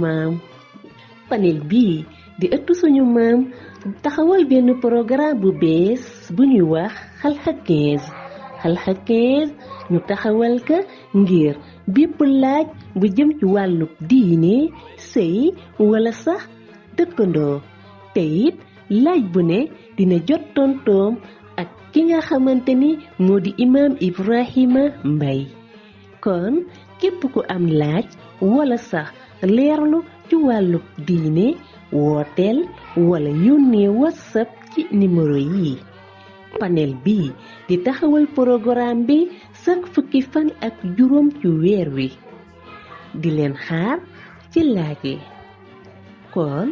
maam. panel bii di ëttu suñu maam taxawal benn programme bu bees bu ñuy wax xalxa 15 xalxa 15 ñu taxawal ka ngir bépp laaj bu jëm ci wàllu diine sëy wala sax dëkkandoo te it laaj bu ne dina jot tontoom ak ki nga xamante ni moo di imaam Ibrahima Mbaye kon képp ku am laaj wala sax leerlu ci wàllu diine wooteel wala yónnee whatsapp ci numéro yi panel bi di taxawal programme bi chaque fukki fan ak juróom ci weer wi di leen xaar ci laaj yi kon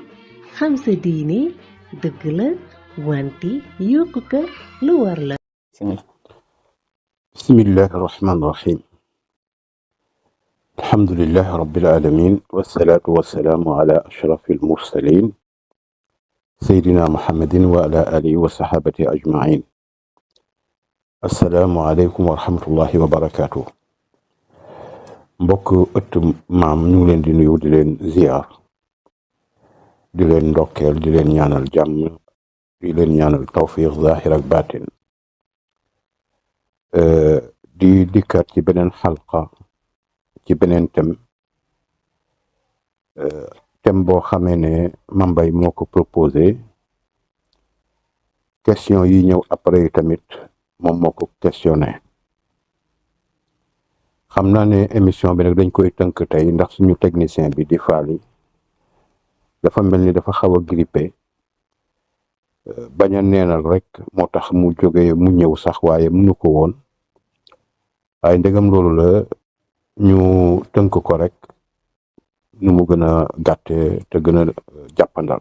xam sa diine dëgg la wante yokku ko lu war la. bismillahi rahmaani rahim alhamdulillahi rabbil alamin wasalaatu wasalaamu ala ashrafil mursalin seydina muhammadin wa ala alihi wa sahabati ajmain assalaamu aleykum wa rahmatullahi wa barakaatu. mbokk ëtt maam ñu ngi leen di nuyu di leen ziyaar di leen ndokkeel di leen ñaanal jàmm di leen ñaanal tawfiq zahir ak baatin di dikkaat ci beneen xalqa ci beneen thème boo xamee ne Mambay moo ko proposé question yi ñëw après tamit moom moo ko questionné xam naa ne émission bi nag dañ koy tënk tey ndax suñu technicien bi di faali dafa mel ni dafa xaw a grippé bañ a neenal rek moo tax mu jóge mu ñëw sax waaye mënu ko woon waaye ndegam loolu la ñu tënk ko rek nu mu gën a gàtte te gën a jàppandal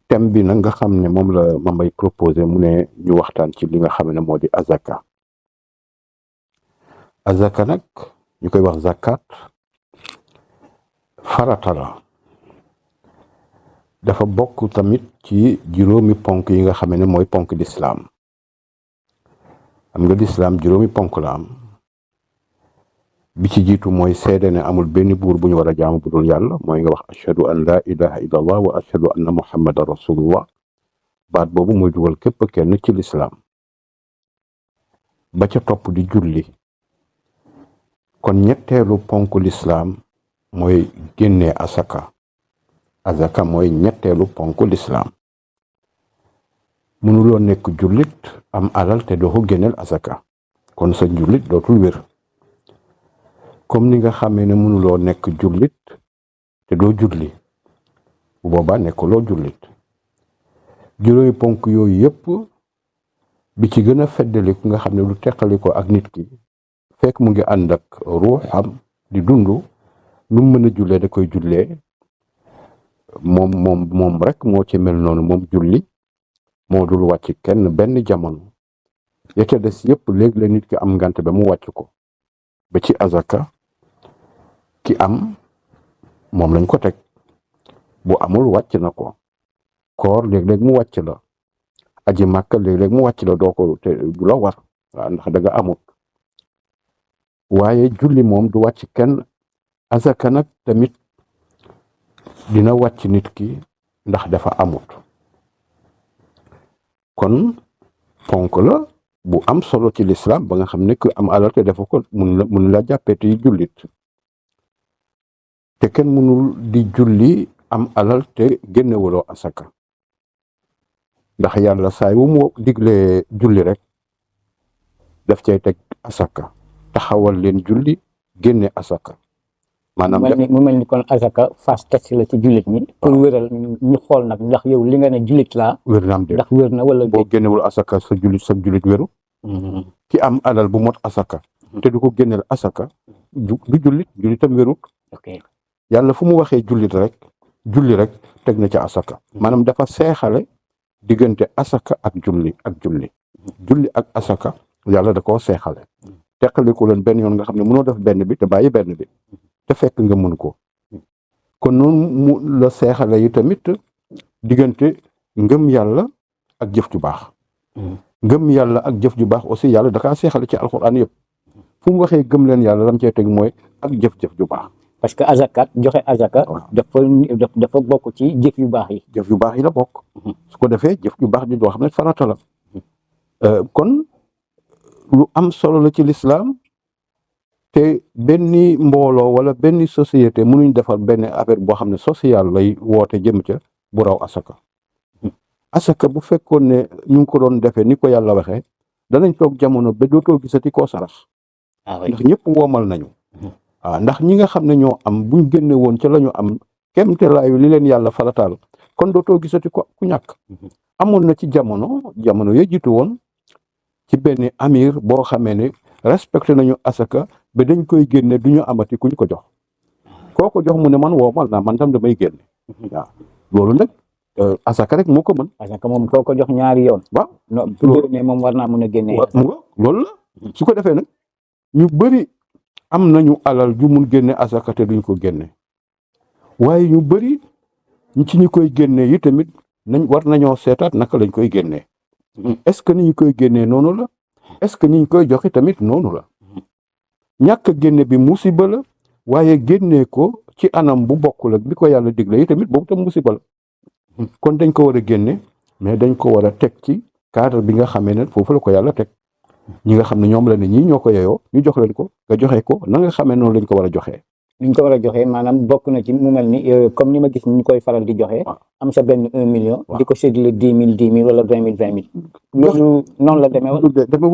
thème bi nag nga xam ne moom la Mambay proposé mu ne ñu waxtaan ci li nga xam ne moo di azaka nag ñu koy wax zakat farata la dafa bokk tamit ci juróomi ponk yi nga xam ne mooy ponk lislaam am nga lislaam juróomi ponk la am bi ci jiitu mooy seede ne amul benn buur bu ñu war a jaamu bu dul yàlla mooy nga wax ashhadu an la ilaha illa allah wa ashhadu anna muhammadan rasulullah baat boobu mooy dugal képp kenn ci lislaam ba ca topp di julli kon ñetteelu ponk lislaam mooy génnee azaka mooy ñetteelu ponk lislaam mënuloo nekk jullit am alal te doo ko génneel azaka kon sa jullit dootul wér comme ni nga xamee ne mënuloo nekk jullit te doo julli bu boobaa nekkuloo jullit juróomi ponk yooyu yépp bi ci gën a feddaliku nga xam ne lu teqali ko ak nit ki fekk mu ngi ànd ak ruuxam di dund nu mu mën a jullee da koy jullee moom rek moo ci mel noonu moom julli moo dul wàcc kenn benn jamono ya ca des yépp léegi la nit ki am ngant ba mu wàcc ko ba ci azaka ki am moom lañ ko teg bu amul wàcc na ko koor léeg-léeg mu wàcc la aji màkka léeg-léeg mu wàcc la doo ko te du la war waaw ndax da nga amut waaye julli moom du wàcc kenn azaka nag tamit dina wàcc nit ki ndax dafa amut kon ponk la bu am solo ci lislaam ba nga xam ne ku am alal te dafa ko mun la jàppee te jullit te kenn mënul di julli am alal te génnewuloo asaka ndax yàlla saay wu mu diglee julli rek daf cay teg asaka taxawal leen julli génne asaka maanaam mu mel ni kon asaka phase test la ci jullit ñi pour wéral ñu xool nag ndax yow li nga ne jullit laa wér na am de ndax wér na wala boo génnewul asaka sa jullit wéru ki am alal bu mot asaka te du ko génneel asaka du jullitam wérut yàlla fu mu waxee julli rek teg na ca asaka maanaam dafa seexale diggante asaka ak julli ak asaka yàlla da koo seexale teqaliku leen benn yoon nga xam ne mënoo def benn bi te bàyyi benn bi te fekk nga mën ko kon noonu mu la seexale yi tamit diggante ngëm yàlla ak jëf ju baax ngëm yàlla ak jëf ju baax aussi yàlla da kaa seexale ci alxuraan yëpp fu mu waxee gëm leen yàlla lam cey teg mooy ak jëf-jëf ju baax parce que azaka joxe azaka dafa bokk ci jëf yu baax yi. jëf yu baax yi la bokk. su ko defee jëf yu baax di doo xam ne farata la. kon lu am solo la ci lislaam te benn mbooloo wala benn société mënuñ defar benn affaire boo xam ne social lay woote jëm ca bu raw asaka. asaka bu fekkoon ne ñu ngi ko doon defee ni ko yàlla waxee danañ toog jamono ba dootoo gisati koo sarax. ndax ñëpp woomal nañu. ndax ñi nga xam ne ñoo am buñ génne woon ca la ñu am kemte laayu li leen yàlla farataal kon dootoo gisati ko ku ñàkk. amoon na ci jamono ya jiitu woon ci benn amir boo xamee ne respecté nañu asaka ba dañ koy génne du ñu amati kuñ ko jox koo ko jox mu ne man woomal naa man tam damay génne. waaw loolu nag asaka rek moo ko mën. asaka moom koo ko jox ñaari yoon. waaw loolu ne moom war naa mën a génne. loolu la su ko defee nag ñu bëri am nañu alal ju mun génne asaka te duñ ko génne waaye ñu bëri ci ñi koy génne yi tamit war nañoo seetaat naka lañ koy génnee. est-ce que ni ñu koy génnee noonu la est-ce que ni ñu koy joxe tamit noonu la ñàkk a génne bi musiba la waaye génnee ko ci anam bu bokkul ak bi ko yàlla digle yi tamit boobu tam musiba la kon dañ ko war a génne mais dañ ko war a teg ci cadre bi nga xamee ne foofu la ko yàlla teg ñi nga xam ne ñoom la ne ñii ñoo ko yeyoo ñu jox leen ko nga joxe ko na nga xamee noonu lañ ko war a joxee. ni ñu ko war a joxee maanaam bokk na ci mu mel ni comme ni ma gis ñu koy faral di joxe. am sa benn 1 million. di ko séddale 10 000 wala 20 000. loolu noonu la demee wala.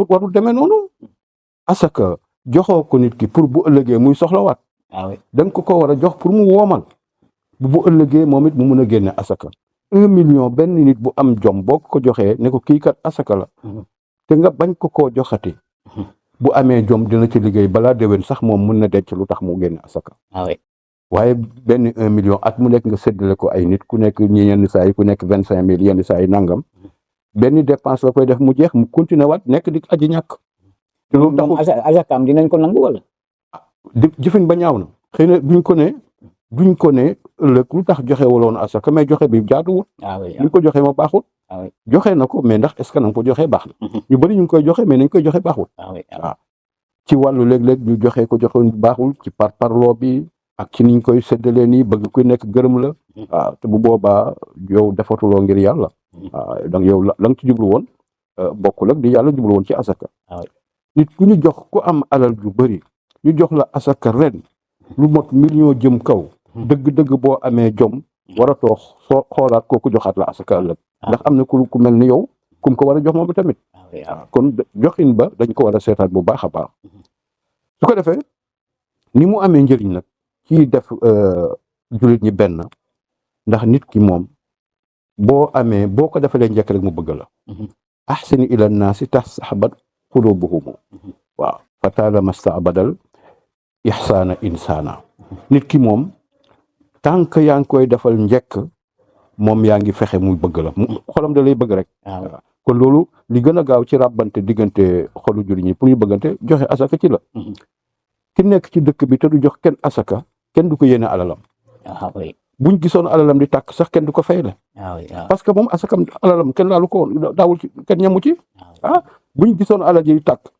warul demee noonu. asaka joxoo ko nit ki pour bu ëllëgee muy soxlawaat. da nga ko war a jox pour mu woomal. bu ëllëgee moom it mu mun a génne asaka. 1 million benn nit bu am jom boo ko joxee ne ko kii kat asaka la. te nga bañ ko koo joxati. bu amee jom dina ci liggéey balaa déwén sax moom mun na denc lu tax mu génne asaka. waaye benn 1 million at mu nekk nga séddale ko ay nit ku nekk ñi yenn saa yi ku nekk 25 000 yenn saa yi nangam benn dépense la koy def mu jeex mu continué waat nekk di aji ñàkk. te loolu taxul asakaam dinañ ko nangu wala. jëfin ba ñaaw na xëy na duñ ko ne ëllëg lu tax joxe waloon asaka mais joxe bi jaaduwul. ñu ko joxe ma baaxul. joxe na ko mais ndax est-ce que na nga ko joxe baax na. ñu bëri ñu ngi koy joxe mais nañ koy joxe baaxul. waaw ci wàllu léeg-léeg ñu joxe ko joxe baaxul ci parloo bi ak ci niñ koy séddalee nii bëgg ku nekk gërëm la. waaw te bu boobaa yow defatuloo ngir yàlla. waaw donc yow la nga ci jublu woon bokkul ak di yàlla jublu woon ci asaka. nit ku ñu jox ku am alal ju bëri ñu jox la asaka ren lu mot million jëm kaw. dëgg-dëgg boo amee jom war a toog soo xoolaat kooku joxaat la asaka ëllëg. ndax am na ku mel ni yow kum ko war a jox moom tamit. kon joxin ba dañ ko war a seetaat bu baax a baax. su ko defee ni mu amee njëriñ nag ci def jullit ñi benn ndax nit ki moom boo ko defalee njëkk rek mu bëgg la. ahsini ila naasi tahsabat qulubuhum. waaw fa taala mastaabadal ihsaana insaana. nit ki moom tant que yaa ngi koy defal njëkk moom yaa ngi fexe muy bëgg la xolam da lay bëgg rek. kon loolu li gën a gaaw ci ràbbante diggante xolu jullit ñi pour ñu bëggante joxe asaka ci la. ki nekk ci dëkk bi te du jox kenn asaka kenn du ko yéene alalam. buñ gisoon alalam di tàkk sax kenn du ko fay la. parce que moom asakam alalam kenn laalu ko woon daawul ci kenn ñamu ci. buñ gisoon alal yi di tàkk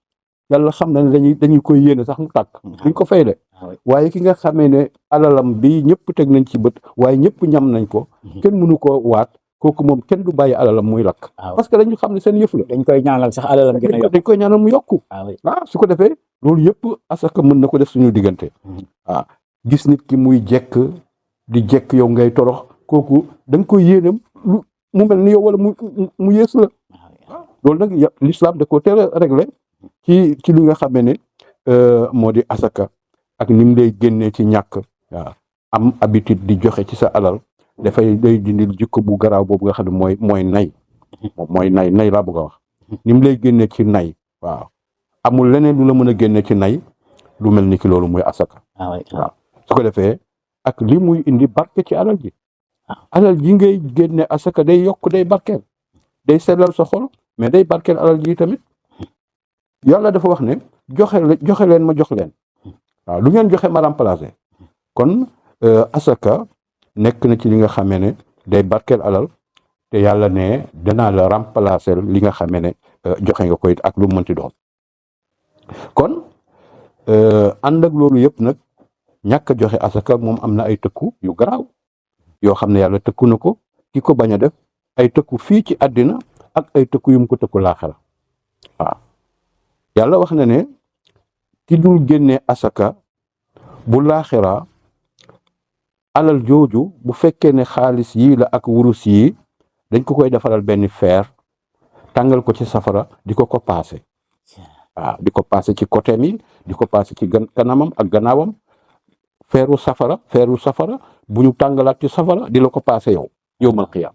yàlla xam na ne dañuy koy yéene sax mu tàkk duñ ko fay de. waaye ki nga xamee ne alalam bi ñëpp teg nañ ci bët waaye ñëpp ñam nañ ko. kenn mënu ko waat kooku moom kenn du bàyyi alalam muy lakk. parce que dañu xam ne seen yëf la. dañ koy ñaanal sax alalam gën a yokk dañ koy ñaanal mu yokku. su ko defee loolu yëpp asaka mën na ko def suñu diggante. gis nit ki muy jekk di jekk yow ngay torox kooku da nga koy yéene mu mel ni yow wala mu yées la. loolu nag l'islam da ko teel a réglé ci li nga xamee ne moo di asaka ak ni mu lay génnee ci ñàkk. waaw am habitude di joxe ci sa alal day dindil jikko bu garaaw boobu nga xam ne mooy nay. mooy nay laa bëgg a wax. ni mu lay génnee ci nay. waaw amul leneen lu la mën a génne ci nay lu mel ni ki loolu muy asaka. waaw su ko defee ak li muy indi barke ci alal ji. alal ji ngay génne asaka day yokk day barkeel day sellal sa xol mais day barkeel alal ji tamit yàlla dafa wax ne joxe leen ma jox leen. waaw lu ngeen joxe ma remplacer kon asaka nekk na ci li nga xamee ne day barkeel alal te yàlla ne danaa la remplacer li nga xamee ne joxe nga koy ak lu mu mënti doon kon ànd ak loolu yëpp nag ñàkk a joxe asaka moom am na ay tëkku yu garaaw yoo xam ne yàlla tëkku na ko ki ko bañ a def ay tëkku fii ci àddina ak ay tëkku yum ko tëkku laaxira waaw yàlla wax na ne ki dul génne asaka bu laaxira alal jooju bu fekkee ne xaalis yii la ak wurus yi dañ ko koy defaral benn feer tàngal ko ci safara di ko paase waaw di ko paase ci côté mi di ko paase ci kanamam ak gannaawam feeru safara bu ñu tàngalaat ci safara di la ko paase yow mal xiyaam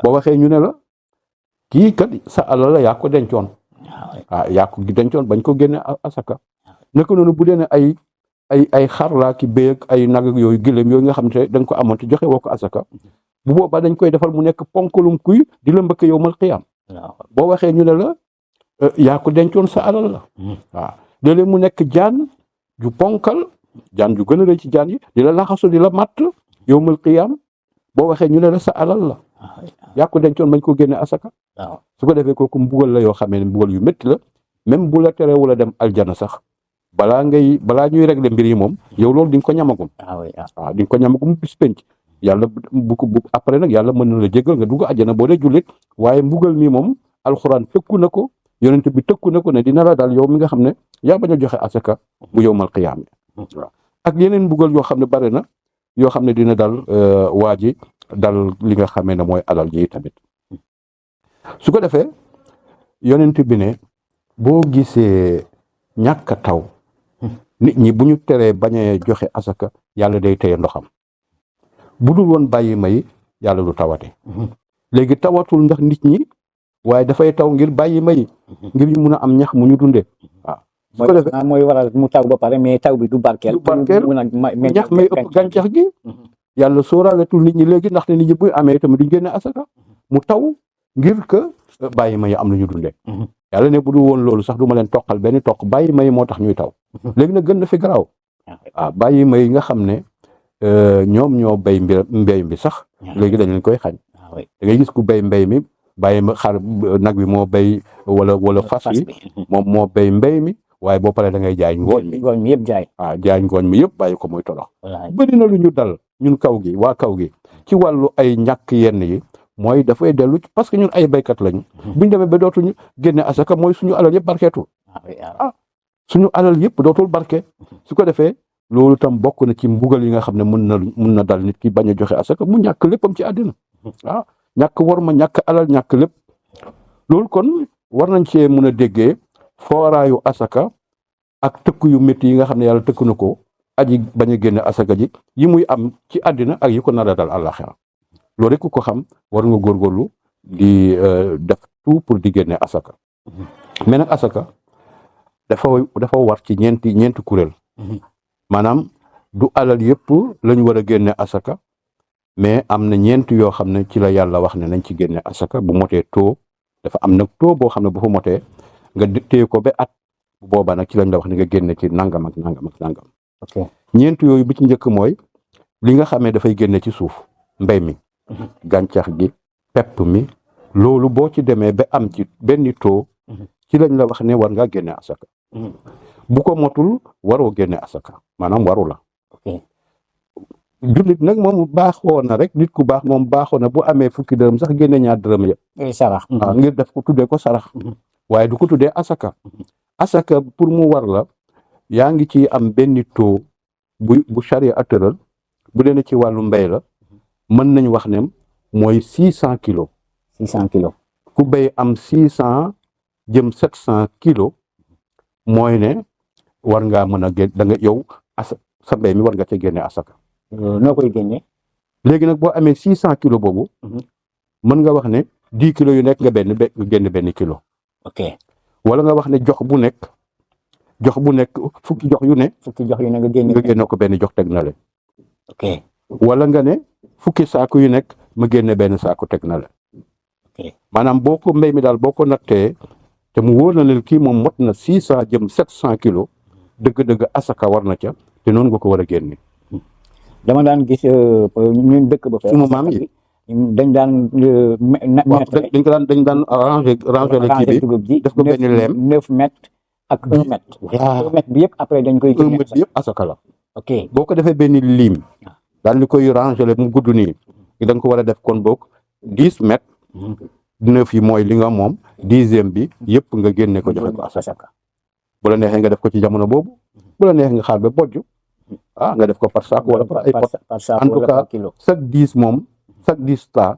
boo waxee ñu ne la kii kat sa alal la yaa ko dencoon waaw yaa ko dencoon bañ ko génne asaka naka noonu bu dee ne ay xar laa ki béy ak ay nag ak yooyu gëléem yooyu nga xam ne da nga ko amoon te joxe woo ko asaka bu boobaa dañ koy defal mu nekk ponkalum kuy di la mbëkk yow mal xiyaam boo waxee ñu ne la yaa ko dencoon sa alal la waaw léeg-léeg mu nekk jaan ju ponkal jaan ju gën a rëy ci jaan yi di la laxasu di la matt yow mal xiyaam boo waxee ñu ne la sa alal la yaa ko dencoon bañ ko génne asaka su ko defee kooku mbugal la yoo xamee ne mbugal yu métti la même bu la teree wala dem aljana sax balaa ñuy régler mbir yi moom yow loolu di nga ko ñamagum waaw di nga ko ñamagum bis penc yàlla bu après nag yàlla mën na la jégal nga dugg aljana boo dee jullit waaye mbugal mi moom alxuraan tëkku na ko yonent bi tëkku na ko ne dina la daal yow mi nga xam ne yaa bañ a joxe asaka bu yowmal qiyaama waaw ak yeneen mbugal yoo xam ne bare na yoo xam ne dina dal waa ji dal li nga xamee ne mooy alal ji tamit su ko defee yonent bi ne boo gisee ñàkk a taw nit ñi bu ñu teree bañ a joxe asaka yàlla day téye ndoxam bu dul woon bàyyi may yàlla du tawate léegi tawatul ndax nit ñi waaye dafay taw ngir bàyyi may ngir ñu mun a am ñax mu ñu dundee waaw su ko defee mooy waral mu taw ba pare mais taw bi du barkeel ñax may ëpp gàncax gi yàlla sóoraaletul nit ñi léegi ndaxte nit ñi buy amee tamit duñ génne asaka mu taw ngir que bàyyi may am lu ñu dundee yàlla ne bu du woon loolu sax du ma leen toqal benn toq bàyyi may moo tax ñuy taw léegi nag gën na fi garaaw waaw bàyyi may nga xam ne ñoom ñoo béy mbéy mi sax léegi dañ leen koy xañ da ngay gis ku béy mbéy mi bàyyi ma xar nag bi moo béy wala fas yi moom moo béy mbéy mi waaye boo paree da ngay jaay ngooñ mi yëpp jaay waaw jaay ngooñ mi yëpp bàyyi ko muy tolox bëri na lu ñu dal ñun kaw gi waa kaw gi ci wàllu ay ñàkk yenn yi mooy dafay dellu parce que ñun ay béykat lañu buñ demee ba dootuñu génne asaka mooy suñu alal yëpp barkeetul suñu alal yëpp dootul barke su ko defee loolu tam bokk na ci mbugal yi nga xam ne mun na dal nit ki bañ a joxe asaka mu ñàkk léppam ci àddina waaw ñàkk war ma ñàkk alal ñàkk lépp loolu kon war nañ cee mun a déggee fooraayu asaka ak tëkku yu métti yi nga xam ne yàlla tëkku na ko aji bañ a génne asaka ji yi muy am ci àddina ak yi ko nar a dal àllaxira loolu rek ku ko xam war nga góorgóorlu di def tout pour di génne asaka mais nag asaka dafa war ci ñeenti kuréel maanaam du alal yëpp lañu war a génne asaka mais am na ñeent yoo xam ne ci la yàlla wax ne nañ ci génne asaka bu motee taux dafa am nag taux boo xam ne bu fa motee nga téye ko ba at bu boobaa nag ci lañ la wax ne nga génne ci nangam ak nangam ak nangam ñeent yooyu bi ci njëkk mooy li nga xamee dafay génne ci suuf mbéy mi gàncax gi pepp mi loolu boo ci demee ba am ci benn taux ci lañ la wax ne war ngaa génne asaka bu ko motul waroo génne asaka maanaam waru la jullit nag moom baaxoo na rek nit ku baax moom baaxoo na bu amee fukki dërëm sax génne ñaar dërëm yëpp sarax waaw ngir def ko tuddee ko sarax waaye du ko tuddee asaka asaka pour mu war la yaa ngi ci am benn taux bu charia tëral bu dee ne ci wàllu mbéy la mën nañ wax ne mooy 600 kilos 600 kilos ku béy am 600 jëm 700 kilos mooy ne war ngaa mën a génn da nga yow sa mbéy mi war nga ca génne asaka noo koy génne léegi nag boo amee 600 kilos boobu mën nga wax ne 10 kilos yu nekk nga génn benn kilo ok wala nga wax ne jox bu nekk fukki jox yu ne nga génne ko benn jox teg na leen ok wala nga ne fukki saako yu nekk ma génne benn saako teg na leen maanaam boo ko mbéy mi daal boo ko nattee te mu wóor na leen kii moom mot na 600 jëm 700 kilos dëgg-dëgg asaka war na ca te noonu nga ko war a génne. dama daan gis ñun dëkk ba. sunu maam yi dañ daan. dañ daan ranger le kii bi dugub ji def ko benn leem 9 mètres ak 1 mètre. 1 mètre bi yëpp après dañ koy. 1 mètre bi yëpp asaka la. ok boo ko defee benn lim daal di koy ranger mu gudd nii da nga ko war a def kon boog 10 mètres 9 yi mooy li nga moom 10e bi yëpp nga génne ko joxe ko asaka bu la neexee nga def ko ci jamono boobu bu la neexee nga xaar ba bojj nga def ko par sac wala par ay pot en tout cas chaque 10 moom chaque 10 tas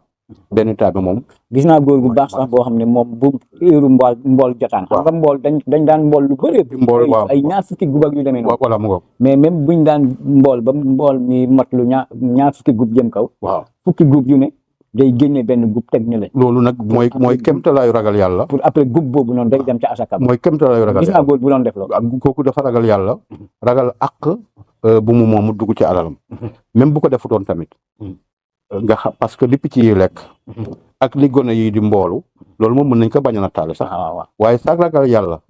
benn tas bi moom gis naa góor gu baax sax boo xam ne moom bu heure mbool jotaan xam nga mbool dañ daan mbool lu bëri mbool waaw ay ñaar fukki gub ak yu demee noonu voilà mu ngoog mais même buñ daan mbool ba mbool mi mat lu ñaar fukki gub jëm kaw waaw fukki gub yu ne day génne benn gub teg ñu leen loolu nag mooy kéemtalaayu ragal yàlla pour après gub boobu noonu day dem ca asaka mooy kéemtalaayu ragal gis naa góor bu doon def loolu kooku dafa ragal yàlla ragal àq bu mu moom mu dugg ci alalam même bu ko defutoon tamit nga xam parce que li picc yi lekk ak li gone yi di mboolu loolu moom mën nañ ko bañ a nattaale sax waaye sax ragal yàlla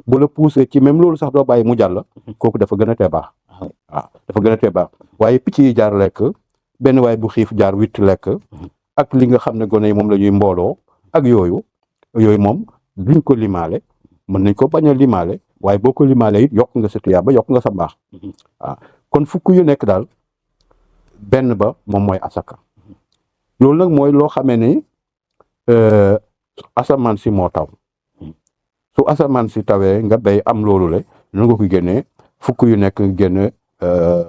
bu la poussé ci même loolu sax doo bàyyi mu jàll kooku dafa gën a tee baax dafa gën a tee baax waaye picc yi jaar lekk benn waaye bu xiif jaar witt lekk ak li nga xam ne gone yi moom la ñuy mbooloo ak yooyu moom duñ ko limaale mën nañ ko bañ a limaale waaye boo ko limaale it yokk nga sa tuyaaba yokk nga sa mbaax kon fukk yu nekk daal benn ba moom mooy asaka loolu nag mooy loo xamee ni asamaan si moo taw su asamaan si tawee nga béy am loolu le nu nga ko génnee fukk yu nekk nga génne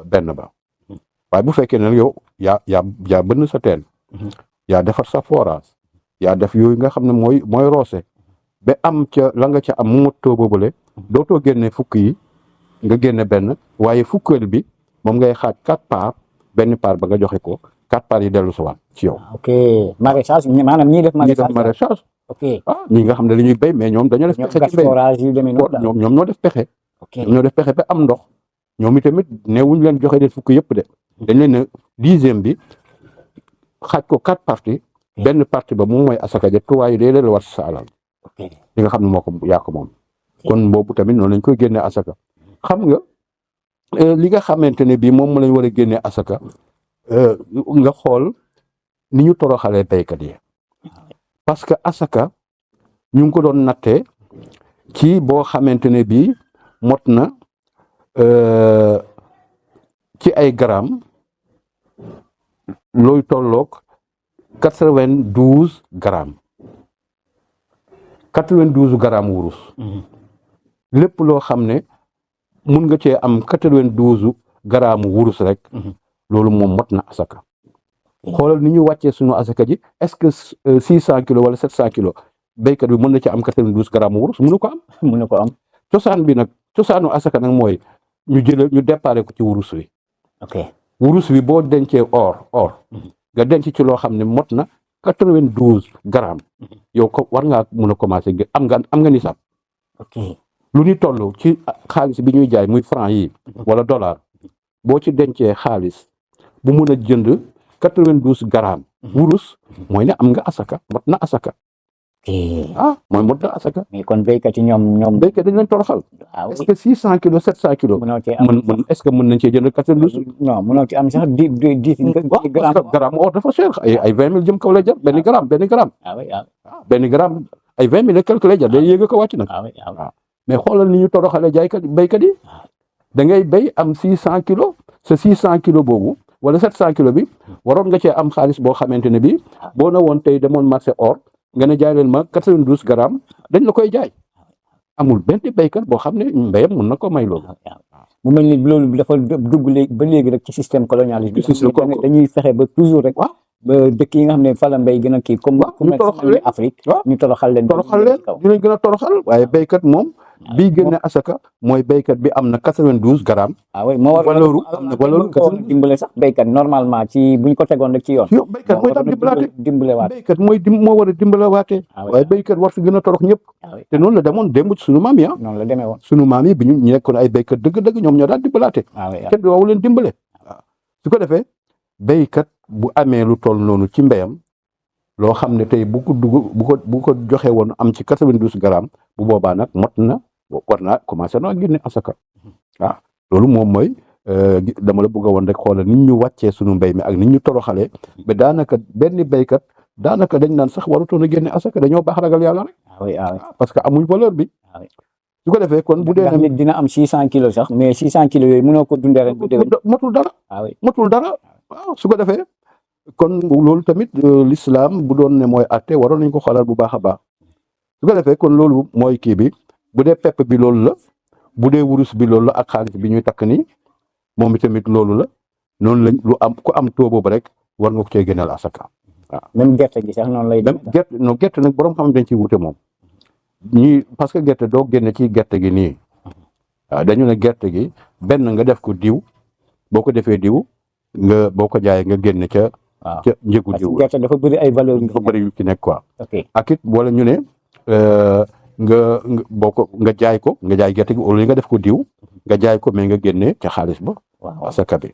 benn ba waaye bu fekkee ne yow yaa bënn sa teen yaa defar sa forage yaa def yooyu nga xam ne mooy roose ba am ca la nga ca am mu mottoo boobule dootoo génne fukk yi nga génne benn waaye fukkeel bi moom ngay xaaj 4 parts benn part ba nga joxe ko 4 parts yi dellu si waat ci yow. ok maraîchage maanaam ñii def maraîchage. ok ñi nga xam ne dañuy béy mais ñoom dañoo def pexe ci mbéy ñoom ñoo def pexe. ñoom ñoo def pexe ba am ndox ñoom itamit neewuñ leen joxe leen fukk yëpp de dañ leen ne 10e bi xaaj ko 4 parties benn partie ba moom mooy asaka ja waaye day leen war sa alal li nga xam ne moo ko yaa ko moom kon boobu tamit noonu lañ koy génnee asaka xam nga li nga xamante ne bii moom lañ war a génnee asaka nga xool ni ñu toroxalee béykat yi parce que asaka ñu ngi ko doon nattee ci boo xamante ne bii mot na ci ay grammes looy tolloog 92 grammes 92 grammes wurus lépp loo xam ne mun nga cee am 92 grammes wurus rek loolu moom mot na asaka xoolal ni ñu wàccee suñu asaka ji est-ce que 600 kilos wala 700 kilos béykat bi mën na ci am 92 grammes wurus mënu ko am cosaan bi nag cosaanu asaka nag mooy ñu déparé ko ci wurus wi wurus wi boo dencee or nga denc ci loo xam ne mot na 92 grammes yow ko war ngaa mun a commencé am nga nisab lu ñu toll ci xaalis bi ñuy jaay muy franc yi wala dollar boo ci dencee xaalis bu mun a jënd 92 grammes wurus mooy ne am nga asaka mot na asaka mooy mot na asaka mais kon béykat yi ñoom béykat dañ leen toroxal est-ce que 600 kilos 700 kilos est-ce que mën nañ cee jënd 92 non mënoo ci am sax 10 gramme or dafa cher ay 20 000 jëm kaw lay jar benn gramme benn gramme ay 20 000 et quelque lay jar day yéeg ko wàcc nag mais xoolal ni ñu toroxale jaaykat béykat yi da ngay béy am 600 kilos sa 600 kilos boobu wala 700 kilos bi waroon nga cee am xaalis boo xamante ne bii boo na woon tey demoon marché or nga ne jaay leen ma 92 grammes dañ la koy jaay amul benn béykat boo xam ne mbéyam mun na ko may loolu. mu mel ni loolu dafa dugg léegi ba léegi rek ci système colonialisme dañuy fexe ba toujours rek ba dëkk yi nga xam ne fa la mbéy gën a kii comme ñu toroxal leen Afrique ñu toroxal leen dinañ gën a toroxal waaye béykat moom bii génne asaka mooy béykat bi am na 92 grammes. moo war valeur dimbale sax béykat normalement ci buñ ko tegoon rek ci yoon. béykat mooy tam dimbalewaat béykat moo war a dimbalewaatee. waaye béykat war fi gën a torox ñëpp. te noonu la demoon démb ci sunu maam yi noonu la demee woon sunu maam yi bi ñu nekkoon ay béykat dëgg-dëgg ñoom ñoo daan dimbalaate. kenn doowu leen dimbale. su ko defee béykat bu amee lu toll noonu ci mbéyam loo xam ne tey bu ko joxe woon am ci 92 grammes bu boobaa nag mot na war naa commencé na génne asaka loolu moom mooy dama la bëgg a woon rek xoolal nit ñu wàccee sunu mbéy mi ak nit ñu toroxalee ba daanaka benn béykat daanaka dañ naan sax warutoon a génne asaka dañoo baax ragal yàlla rek parce que amuñ valeur bi su ko defee kon bu dee ndax nit dina am 600 kilos sax mais 600 kilos yooyu mënoo ko dundee ren bu déwén. matul dara ah oui matul dara waaw su ko defee kon loolu tamit l'islam bu doon ne mooy atte waroon nañ ko xoolal bu baax a baax su ko defee kon loolu mooy kii bi bu dee pepp bi loolu la bu dee wurus bi loolu la ak xaalis bi ñuy takk nii moom tamit loolu la noonu lañ lu am ku am taux boobu rek war nga ko cee génneel asaka waaw. même gerte gi sax noonu lay dem. gerte non gerte nag borom xam dañ ciy wute moom ñii parce que gerte doo génne ci gerte gi nii waaw dañu ne gerte gi benn nga def ko diw boo ko defee diw nga boo ko jaayee nga génne ca. waaw ca njëgu parce diw que gerte dafa bëri ay valeurs yu dafa bëri yu ci nekk quoi. ok ak it wala ñu ne boo ko nga jaay ko nga jaay gerte gi wala nga def ko diw nga jaay ko mais nga génne ca xaalis ba. waaw asaka bi.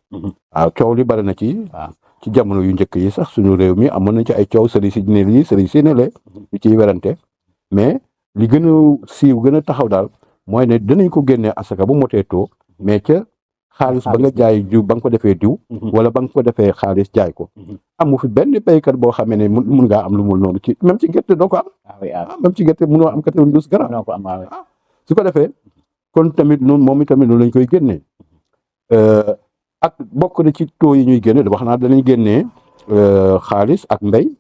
waaw coow li bari na ci. waaw ci jamono yu njëkk yi sax suñu réew mi amoon nañ ci ay coow sëriñ si ne lii sëriñ si ne lee ñu ciy werante mais li gën a siiw gën a taxaw daal mooy ne dinañ ko génnee asaka bu motee too mais ca xaalis ba nga jaay diw ba nga ko defee diw. wala ba nga ko defee xaalis jaay ko. amu fi benn béykat boo xamee ne mun ngaa am lu mul noonu ci même ci gerte doo ko am. même ci gerte munoo am 92 grammes. noo ko am waaw su ko defee kon tamit noonu moom itamit noonu lañ koy génnee ak bokk na ci taux yi ñuy génne wax naa danañ génnee xaalis ak mbéy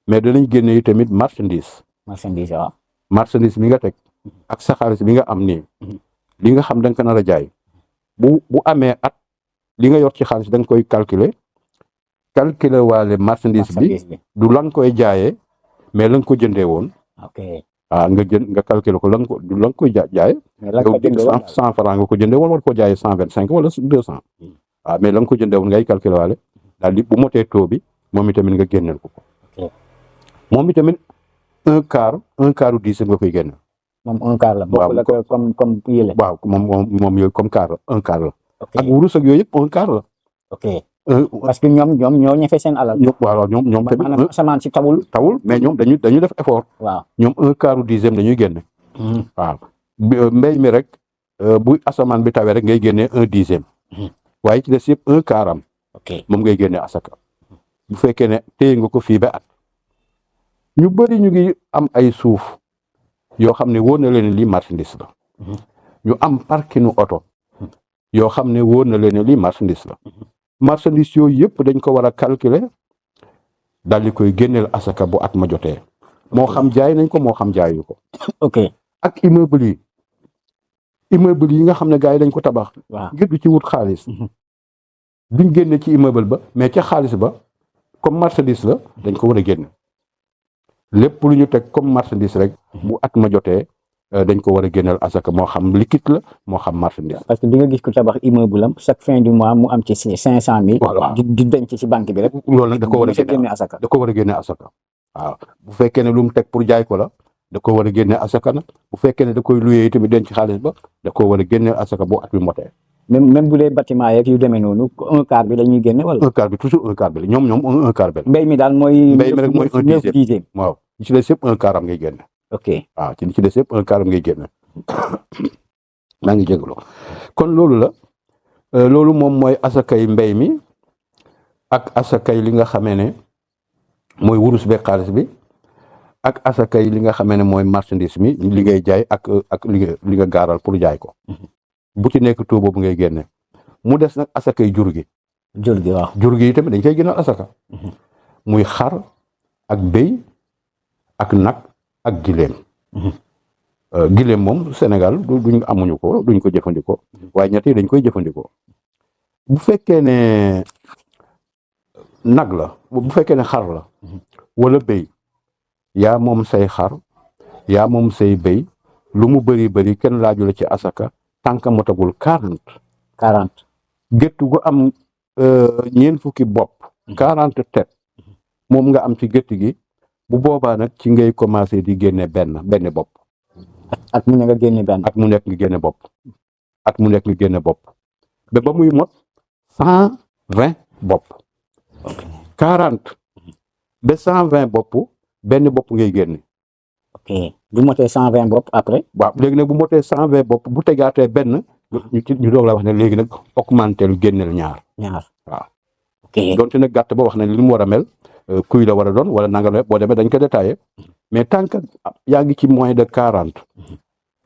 mais danañ génnee tamit marchandise. marchandise waaw. marchandise bi nga teg ak sa xaalis bi nga am nii li nga xam da nga ko nar a jaay bu amee at li nga yor ci xaalis da nga koy calculer waale marchandise bi du la nga koy jaayee mais la nga ko jëndee woon. ok nga calculer ko du la nga koy jaayee. mais la nga ko jëndee woon 100 francs nga ko jëndee woon war koo jaayee 125 wala 200. waaw mais la nga ko jëndee woon ngay calculer waale daal di bu motee taux bi moom itamit nga génneel ko. moom itamit un quart dixième nga koy génne. moom un quart la. waaw la ko comme yële. waaw moom yooyu comme quart la un quart la. ok ak wurus ak yooyu yëpp un quart la. ok parce que ñoom ñoo ñefe seen alal. waaw ñoom tamit maanaam asamaan si tawul. mais ñoom dañu def effort. waaw ñoom un quart dixième dañuy génne. waaw mbéy mi rek bu asamaan bi tawee rek ngay génne un dixième. waaye ci des yëpp un quart am. ok moom ngay génne asaka. bu fekkee ne téye nga ko fii ba at. ñu bëri ñu ngi am ay suuf yoo xam ne wóor na leen lii marchandise la. ñu am parkinu oto yoo xam ne wóor na leen lii marchandise la. marchandise yooyu yëpp dañ ko war a calculer daal di koy génneel asaka bu at ma jotee. moo xam jaay nañ ko moo xam jaayu ko. ok ak immeuble yi nga xam ne gars yi dañ ko tabax. waaw ngir du ci wut xaalis. duñ génne ci immeuble ba mais ca xaalis ba comme marchandise la dañ ko war a génne. lépp lu ñu teg comme marchandise rek bu at ma jotee dañ ko war a génneel asaka moo xam liquide la moo xam marchandise. parce que di nga gis ko tabax immeuble am chaque fin du mois mu am ci 500 000. voilà di denc ci banque bi rek. loolu nag da ko war a génne asaka. da ko war a génne asaka. waaw bu fekkee ne lu mu teg pour jaay ko la da ko war a génne asaka nag bu fekkee ne da koy luyee tamit denc xaalis ba da ko war a génneel asaka boo at bi motee. même bu dee bâtiment yeeg yu demee noonu un quart bi la ñuy génne wala. un quart bi toujours un quart bi la ñoom un quart bi la. mbéy mi daal mooy. mbéy mi rek mooy un dixième. waaw li ci des yëpp un quart am ngay génne. ok waaw ci li ci des yëpp un quart am ngay génne. maa ngi jégalu kon loolu la loolu moom mooy asakay mbéy mi ak asakay li nga xamee ne mooy wurus beeg xaalis bi ak asakay li nga xamee ne mooy marchandise mi li ngay jaay ak li nga gaaral pour jaay ko. bu ci nekk taux boobu ngay génne mu des nag asakay jur gi. jur gi waaw. jur gi yi tamit dañ koy génnal asaka. muy xar ak béy ak nag ak gileem. gileem moom Sénégal duñ amuñu ko duñ ko jëfandikoo waaye ñett yi dañ koy jëfandikoo bu fekkee ne nag la bu fekkee ne xar la wala béy yaa moom say xar yaa moom say béy lu mu bëri kenn laaju la ci asaka tànk motagul 40 gétt gu am ñeent fukki bopp 40 tet moom nga am ci gétt gi bu boobaa nag ci ngay commencé di génne benn bopp. at mu ne nga génne benn. at mu nekk nga génne bopp. at mu nekk nga génne bopp. ba muy mot 120 bopp. 40 ba 120 bopp benn bopp ngay génne. ok bu motee 120 bopp après. waaw léegi nag bu motee 120 bopp bu tegaatee benn. ñu doog la wax ne léegi nag augmenté lu génneel ñaar. waaw. ok donte nag gàtt ba wax na li mu war a mel. kuy la war a doon wala nanga boo demee dañ ko détaillé mais tant que yaa ngi ci moins de 40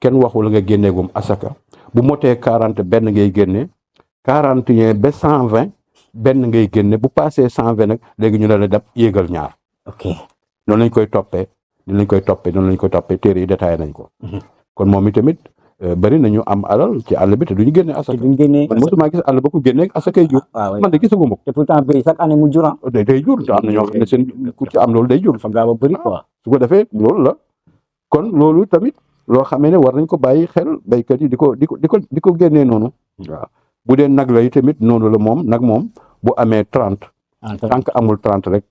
kenn waxul nga génneegum asaka bu motee 40 benn ngay génne 41 ba 120 benn ngay génne bu passé 120 nag léegi ñu ne la dem yéegal ñaar. ok noonu lañ koy toppee noonu lañ koy toppee téere yi détaillé nañ ko. kon moom itamit bari nañu am alal ci àll bi te duñu génne asaka. man mosuma gis àll ba ko génne asakay jur. man de gisaguma ko. te pourtant béy chaque année mu jur. day jur te am na ñoo xam ne seen ku ci am loolu day jur. fa gaaw a bëri quoi. su ko defee loolu la kon loolu tamit loo xamee ne war nañ ko bàyyi xel béykat yi di ko génnee noonu. waaw bu dee nag la yi tamit noonu la moom nag moom bu amee 30. tant que amul 30 rek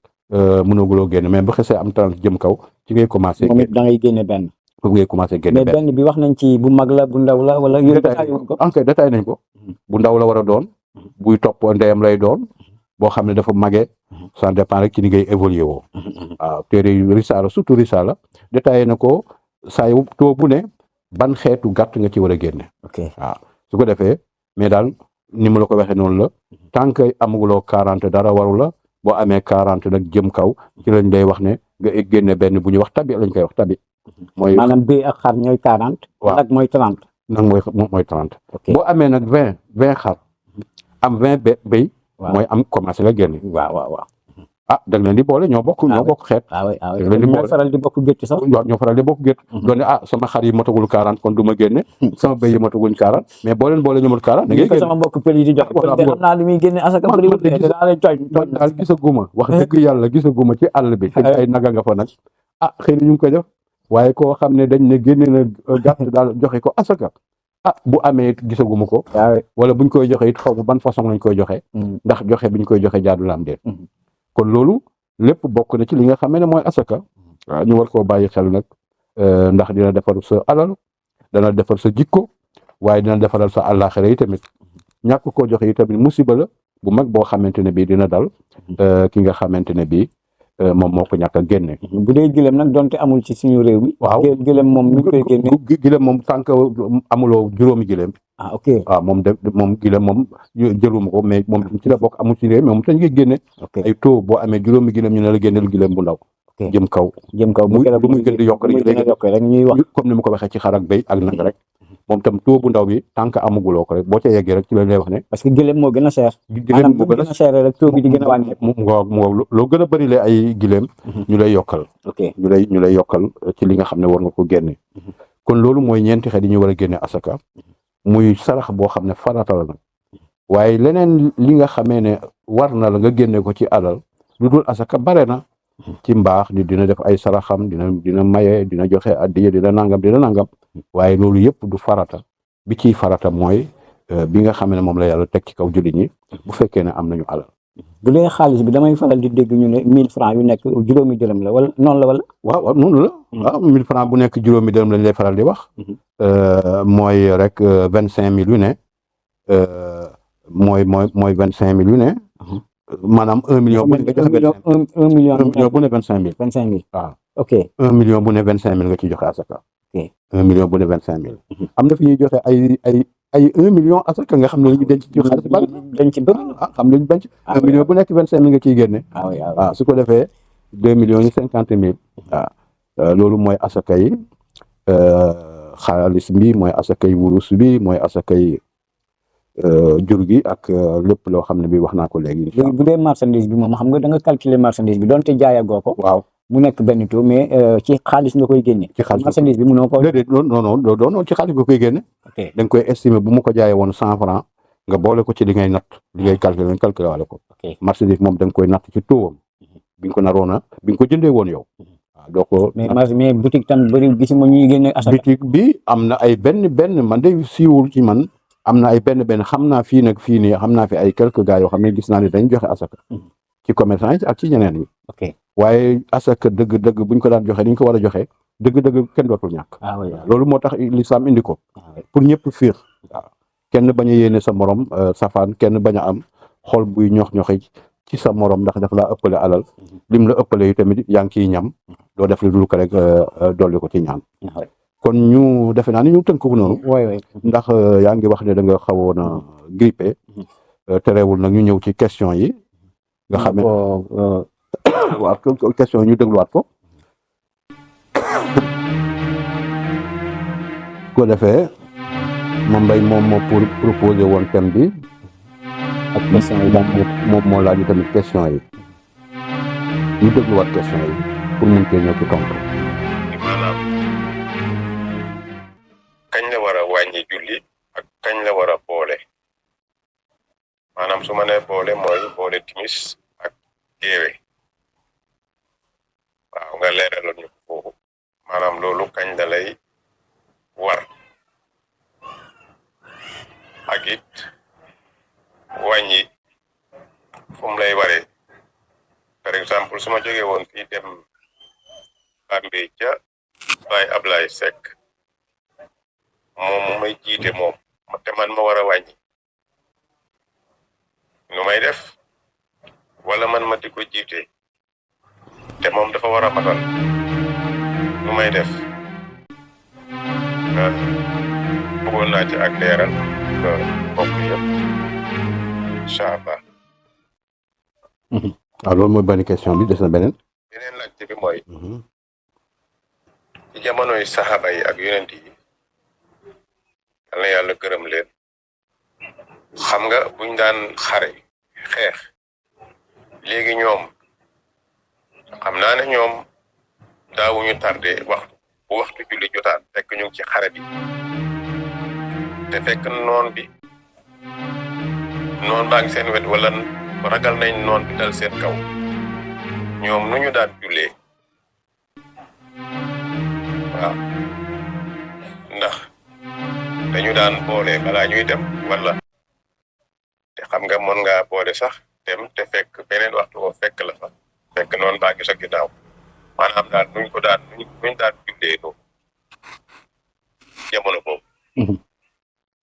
mënaguloo génne mais bu xesee am 30 jëm kaw ci ngay commencé. moom it da ngay génne benn. foofu ngay commencé génne mais benn bi wax nañ ci bu mag la bu ndaw la wala. yooyu détaillé wuñ ko en détaillé nañ ko. bu ndaw la war a doon. buy topp ndeyam lay doon. boo xam ne dafa màggee. ça dépend rek ci ni ngay évolué woo. waaw téere risaala surtout risaala détaillé na ko saa yu too bu ne ban xeetu gàtt nga ci war a génne. ok waaw su ko defee mais daal ni ma la ko waxee noonu la tant que amaguloo 40 dara waru la boo amee 40 nag jëm kaw ci lañ lay wax ne nga génne benn bu ñuy wax tabi lañ koy wax tabi. mooy maanaam béy ak xar ñooy 40. waaw nag mooy 30. nag mooy 30. ok boo amee nag 20 xar am 20 béy. mooy am commencé la génne. waaw. ah da nga leen di boole ñoo bokk xeet. ñoo faral di bokk gétt sax. ñoo faral di bokk gétt. doon ne sama xar yi motagul 40 kon du ma génne. sama béy yi motagul 40 mais boo leen boole ñu mot 40 da ngay génne. sama mbokk pël yi di jox. voilà xam naa li muy génne asaka bëri wu te daa lay tooñ. man daal gisaguma wax dëgg yàlla gisaguma ci àll bi. ay naga nga fa nag. xëy na ñu ngi koy def waaye koo xam ne dañ ne génne na gàtt daal joxe ko asaka. bu amee it gisaguma ko. wala buñ koy joxe it xaw ma ban façon lañ koy joxe. ndax joxe biñ koy joxe jaadu la am déet. kon loolu lépp bokk na ci li nga xam ne mooy asaka. waaw ñu war koo bàyyi xel nag ndax dina defar sa alal dana defar sa jikko waaye dina defaral sa àllaaxira yi tamit ñàkk koo joxe yi tamit musiba la bu mag boo xamante ne bii dina dal ki nga xamante ne bii moom moo ko ñàkk a génne. bu dee gëlëm nag donte amul ci suñu réew mi. waaw gëlëm moom ñu koy génne. gëlëm moom tant que amuloo juróomi gëlëm. ok waaw moom gëlëm moom jëluma ko mais moom ci la bokk amul ci réew mais moom tañ koy génne. ay taux boo amee juróomi gëlëm ñu ne la génneel gëlëm bu ndaw. jëm kaw bu muy gën di yokk rek ñuy wax comme ni mu ko waxee ci xar ak béy ak nag rek. moom tam taux bu ndaw bi tant que amaguloo ko rek boo ca yeggee rek ci lañ lay wax ne. parce que gëlëm moo gën a cher. gëlëm moo gën a cher rek taux bi di gën a wàññi. mu loo gën a bëri le ay gëlëm. ñu lay yokkal. ñu lay yokkal ci li nga xam ne war nga ko génne. kon loolu mooy ñeenti xeet yi ñu war a génne asaka. muy sarax boo xam ne farata la nag. waaye leneen li nga xamee ne war na la nga génne ko ci alal lu dul asaka bare na. ci mbaax ni dina def ay saraxam dina maye dina joxe addiya dina nangam waaye loolu yëpp du farata bi ciy farata mooy bi nga xam ne moom la yàlla teg ci kaw jullit ñi bu fekkee ne am nañu alal. bu dee xaalis bi damay faral di dégg ñu ne 1000 francs yu nekk juróomi dërëm la wala noonu la wala. waaw noonu la. waaw 1000 francs bu nekk juróomi dërëm lañ lay faral di wax. mooy rek 25000 yu ne mooy 25000 yu ne. maanaam 1 million bu ne nga joxe 1 million bu ne 25000. 25000 waaw. ok 1 million bu ne 25000 nga ciy joxe asaka. ok 1 million bu ne 25000. am na fi ñuy joxe ay 1 million asaka nga xam ne dañuy denc ci xaalis bari. denc bëgg xam nañu denc. 1 million bu nekk 25000 nga ciy génne. waaw su ko defee 2 millions yi 50000. waaw loolu mooy asaka yi xaalis bi mooy asaka yi wurus bi mooy asaka yi jur gi ak lépp loo xam ne bi wax naa ko léegi. bu dee marchandise bi moom xam nga da nga calculer marchandise bi donte jaayagoo ko. waaw mu nekk benn taux mais ci xaalis nga koy génne. ci xaalis marchandise bi mënoo ko. déedéet non ci xaalis nga koy génne. ok da nga koy estimer bu ma ko jaayee woon 100 francs nga boole ko ci li ngay natt li ngay calculer waale ko. marchandise moom da nga koy natt ci taux bi nga ko naroon bi nga ko jëndee woon yow. waaw doo ko. mais boutique tam bëri gisuma ñuy génne asaka. boutique bi am na ay benn man de siiwul ci man. am na ay benn xam naa fii nag fii nii xam naa fi ay quelques gars yoo xam ne gis naa ne dañ joxe asaka. ci commerçant yi ak ci ñeneen yi. ok waaye asaka dëgg buñ ko daan joxe ni ñu ko war a joxe dëgg kenn dootul ñàkk. loolu moo tax l'islam indi ko. pour ñëpp fiix. waaw kenn bañ a yéene sa morom safaan kenn bañ a am xol buy ñox-ñoxi ci sa morom ndax daf laa ëppale alal. lim la ëppale yi tamit yaa ngi ciy ñam. doo def lu dul ko rek dolli ko ci ñaan. kon ñu defe naa ni ñu tënk ko noonu. ndax yaa ngi wax ne da nga xawoon a grippé. terewul nag ñu ñëw ci question yi. nga xam ne waaw question yi ñu dégluwaat ko. ko defee ma mbay moom moo pour proposé woon thème bi ak question yi daal moom moo laaj tamit question yi ñu dégluwaat question yi pour mun cee ñëw ci tontu. maanaam kañ la war a wàññi julli ak kañ la war a boole maanaam su ma nee boole mooy boole timis ak géewe waaw nga leeralal ñu foofu maanaam loolu kañ la lay war ak it wàññi fu mu lay waree par exemple su ma jógee woon fii dem Bambey ca Baye Ablaye Seck moom mu may jiite moom te man ma war a wàññi nu may def wala man ma di ko jiite te moom dafa war a matal nu may def bëggoon naa ci ak leeral bokk yëpp incha allah. waaw loolu mooy benn question bi des na beneen. beneen laajte bi mooy ci jamonoy saxaaba yi ak yonent yi yal na yàlla gërëm leen xam nga buñ daan xare xeex léegi ñoom xam naa ne ñoom daawuñu tardé waxtu bu waxtu julli jotaan fekk ñu ngi ci xare bi te fekk noon baa ngi seen wet wala ragal nañ noon bi dal seen kaw ñoom nu ñu daan jullee waaw ndax dañu daan boole balaa ñuy dem wala te xam nga mën ngaa boole sax dem te fekk beneen waxtu woo fekk la fa fekk noonu baa ngi sa ginnaaw maanaam daal nuñ daan jullee noonu jamono boobu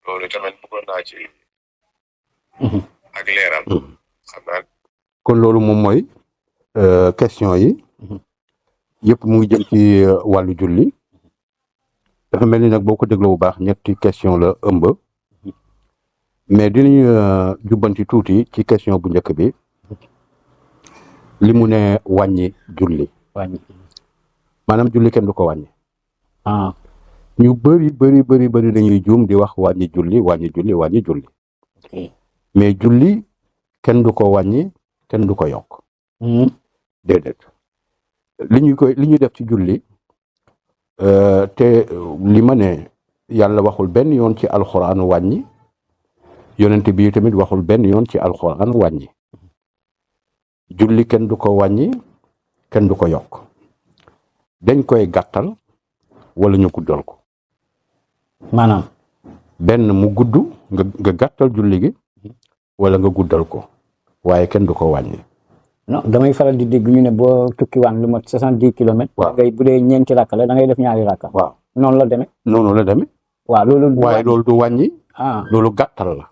loolu tamit bëggoon naa ci ak leeral xam naa kon loolu moom mooy question yi yëpp mu ngi jëm ci wàllu julli dafa mel ni nag boo ko dégloo bu baax ñetti question la ëmb mais dinañu jubbanti tuuti ci question bu njëkk bi li mu ne wàññi julli maanaam julli kenn du ko wàññi ñu bëri dañuy juum di wax wàññi julli mais julli kenn du ko wàññi kenn du ko yokk déedéet li ñuy def ci julli te li ma ne yàlla waxul benn yoon ci alxuraan wàññi yonent bi tamit waxul benn yoon ci alxuraan wàññi julli kenn du ko wàññi kenn du ko yokk dañ koy gàttal wala ñu guddal ko maanaam benn mu gudd nga gàttal julli gi wala nga guddal ko waaye kenn du ko wàññi. non damay faral di dégg ñu ne boo tukkiwaan lu mat 70 kilomètres. waaw ngay bu dee ñeenti rakka la da ngay def ñaari rakka. waaw noonu la demee. noonu la demee. waaw loolu. waaye loolu du wàññi. loolu gàttal la.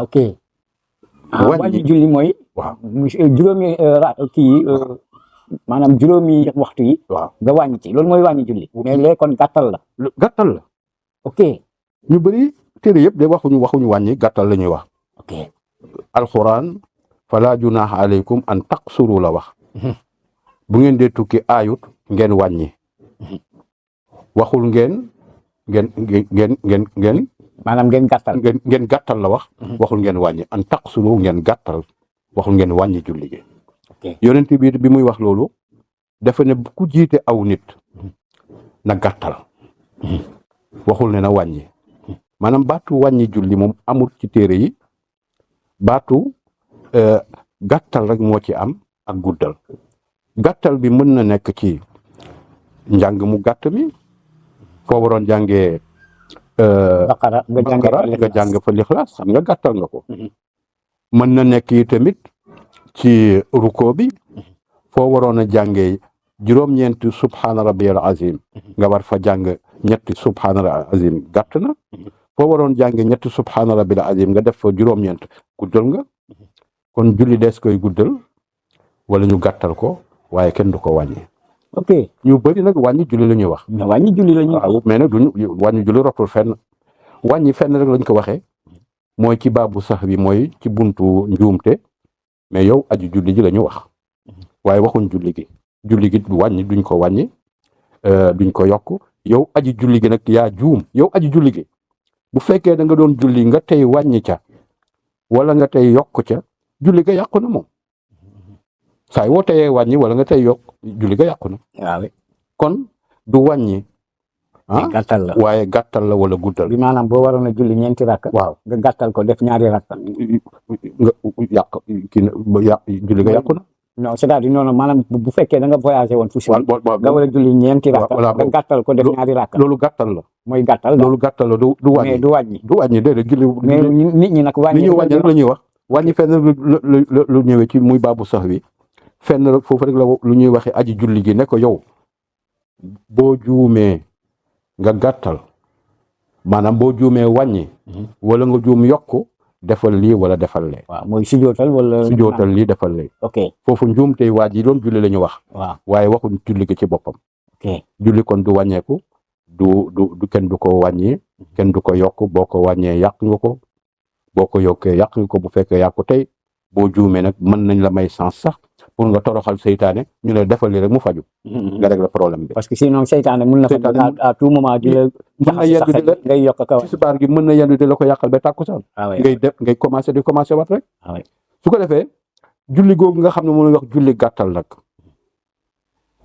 Ok. wàññi julli mooy. waaw juróomi maanaam juróomi waxtu yi. waaw nga wàññi ci loolu mooy wàññi julli. mais léegi kon gàttal la. gàttal la. ok. ñu bëri téere yëpp de waxuñu wàññi gàttal la ñuy wax. ok. alxuraan fala junaaha aleykum an taqsuru la wax. bu ngeen dee tukki aayut ngeen wàññi. waxul ngeen. maanaam ngeen gàttal. ngeen gàttal la wax. waxul ngeen wàññi an taqsuru ngeen gàttal waxul ngeen wàññi julli gi. yonent bi muy wax loolu dafa ne ku jiite aw nit na gàttal. waxul ne na wàññi. maanaam baatu wàññi julli moom amul ci téere yi baatu gàttal rek moo ci am ak guddal gàttal bi mën na nekk ci njàng mu gàtt mi foo waroon jàngee Baqara nga jàng fa Lixlaas xam nga gàttal nga ko. mën na nekk yi tamit ci ruko bi foo waroon a jàngee juróom-ñeenti subhaana rabbiyal azim nga war fa jàng ñetti subhaana rabbiyal azim gàtt na foo waroon jàngee ñetti subhaana rabbiyal azim nga def fa juróom-ñeent guddal nga kon julli des koy guddal wala ñu gàttal ko waaye kenn du ko wàññi. ok ñu bëri nag wàññi julli la ñuy wax. wàññi julli la ñuy wax waaw mais nag duñu wàññi julli rotul fenn wàññi fenn rek lañ ko waxee mooy ci baabu sax bi mooy ci buntu njuumte mais yow aji julli ji la ñu wax waaye waxuñ julli gi wàññi duñ ko wàññi duñ ko yokk yow aji julli gi nag yaa juum yow aji julli gi bu fekkee da nga doon julli nga tey wàññi ca wala nga tey yokk ca julli ga yàqu na moom saa woo teyee wàññi wala nga tey yokk julli ga yàqu na waaw kon du wàññi gàttal la waaye gàttal la wala guddal bi maanaam boo waroon a julli ñeenti rakk waaw nga gàttal ko def ñaari rakk nga yàq kii yàq julli ga yàqu na non c'est-à-dire noonu maanaam bu fekkee da nga voyagé woon fu si nga war a julli ñeenti rakk voilà nga gàttal ko def ñaari rakk loolu gàttal la mooy gàttal loolu gàttal la du wàññi mais du wàññi du wàññi déedéet julli mais nit ñi nag wàññi li ñuy wàññi rek la ñuy wax wàññi fenn lu ñëwee ci muy baabu sax wi fenn rek foofu rek la lu ñuy waxee aji julli gi ne ko yow boo juumee nga gàttal maanaam boo juumee wàññi wala nga juum yokku defal lii wala defal lee waaw mooy sujootal wala sujootal lii defal lee ok foofu njuum tey waaj yi doon julli la ñu wax waaw waaye waxuñ julli gi ci boppam ok julli kon du wàññeeku du kenn du ko wàññi kenn du ko yokk boo ko wàññee yàq nga ko boo ko yokkee yàq nga ko bu fekkee yàq ko tey boo juumee nag mën nañ la may sens sax pour nga toroxal seytaane ñu ne defal li rek mu faju nga régler problème bi parce que sinon seytaane mun na fa à tout moment di la mën na yendu di la ngay yokk kaw tisbaar gi mën na yendu di la ko yàqal ba tàkkusaan ngay commencé wat rek su ko defee julli googu nga xam ne moom la wax julli gàttal nag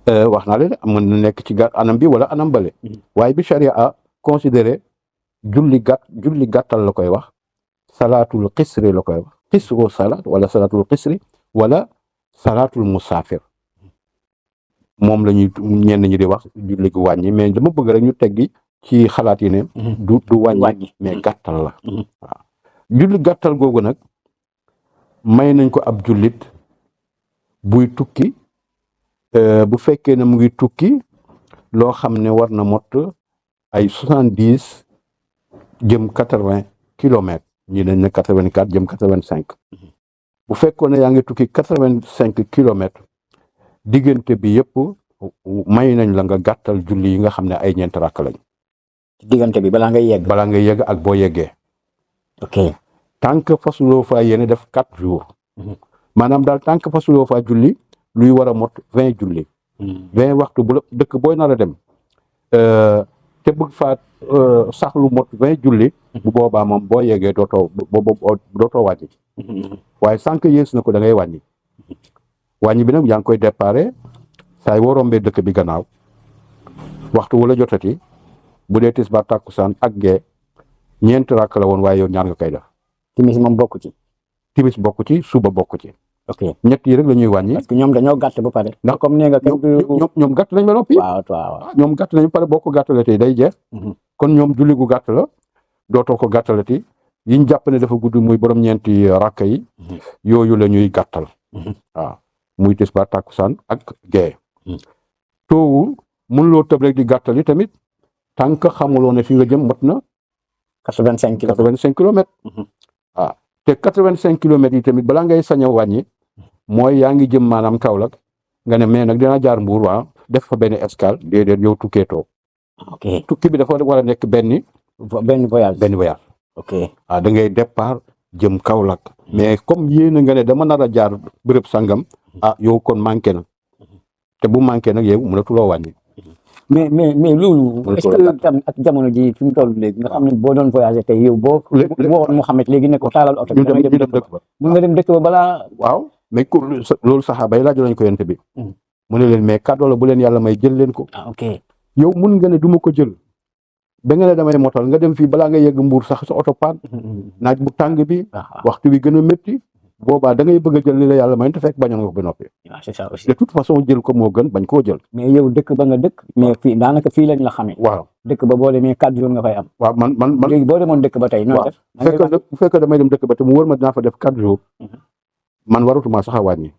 wax naa leen mën na nekk ci anam bi wala anam bale waaye bi charia a considéré julli gàttal la koy wax salaatul xisri la koy wax xisru salaat wala salaatul xisri wala salaatul musaafir moom la ñuy ñenn ñi di wax julli gu wàññi mais dama bëgg rek ñu teggi ci xalaat yi ne du wàññi mais gàttal la waaw julli gàttal googu nag may nañ ko ab jullit buy tukki bu fekkee ne mu ngi tukki loo xam ne war na mot ay 70 jëm 80 kilomètres ñi dañ ne 84 jëm 85 bu fekkoon ne yaa ngi tukki 85 kilomètres diggante bi yëpp may nañ la nga gàttal julli yi nga xam ne ay ñeent rakk lañ. diggante bi balaa ngay yegg. ak boo yeggee. ok tant que fasuloo faa yéene def 4 jours. maanaam daal tant que fasuloo faa julli luy war a mot 20 julli. 20 waxtu bu la dëkk booy nar a dem. te bëgg faa sax lu mot 20 julli. bu boobaa moom boo yeggee dootoo wàññi. waaye sànq yées na ko da ngay wàññi. wàññi bi nag yaa ngi koy déparé saa yi woo rombee dëkk bi gannaaw waxtu wala jotati bu dee tisbaar takkusaan ak gee ñeenti rakk la woon waaye yow ñaar nga koy def. timis moom bokk ci. timis bokk ci suba bokk ci. ok ñett yi rek la ñuy wàññi. parce que ñoom dañoo gàtt ba pare. ndax comme nee nga ñoom gàtt nañ ba noppi. waaw ñoom gàtt nañ ba pare boo ko gàttalatee day jeex. kon ñoom julli gu gàtt la dootoo ko gàttalati yiñ jàpp ne dafa gudd muy borom ñeenti rakk yi. yooyu la ñuy gàttal. waaw muy tisbaar takkusaan ak gee. toowu mënuloo tëb rek di gàttali tamit tant que xamuloo ne fi nga jëm mot na. 85 kilomètres. waaw te 85 kilomètres yi tamit balaa ngay sañ a wàññi mooy yaa ngi jëm maanaam Kaolack nga ne mais nag dinaa jaar Mbuur waaw def fa benn escale déedéet yow tukkeetoo. ok tukki bi dafa war a nekk benn voyage. ok waaw da ngay départ jëm Kaolack mais comme yéen nga ne dama nar a jaar bërëb sangam yow kon manqué na te bu manqué nag yow mënatuloo wàññi. mais loolu est-ce que tam ak jamono ji fi mu toll léegi nga xam ne boo doon voyagé tey yow boo woon Mouhamed léegi ne ko taalal oto bi damay dem dëkk ba mun nga dem dëkk ba balaa waaw mais loolu saxaaba yi laaju lañ ko yonent bi mu ne leen mais kàddoo la bu leen yàlla may jël leen ko ok yow mun nga ne du ma ko jël da nga ne damay motal nga dem fii balaa nga yegg Mbuur sax sa oto paan naaj bu tàng bi waxtu bi gën a métti boobaa da ngay bëgg a jël li la yàlla may te fekk bañoon nga ko ba noppi. c'est ça aussi de toute façon jël ko moo gën bañ koo jël. mais yow dëkk ba nga dëkk. mais fii daanaka fii lañ la xamee. waaw dëkk ba boo demee 4 jours nga fay am. waaw man léegi boo demoon dëkk ba tey nooy def. bu fekkee damay dem dëkk ba te mu wër ma dinaa fa def 4 jours. man waratuma sax a wàññi.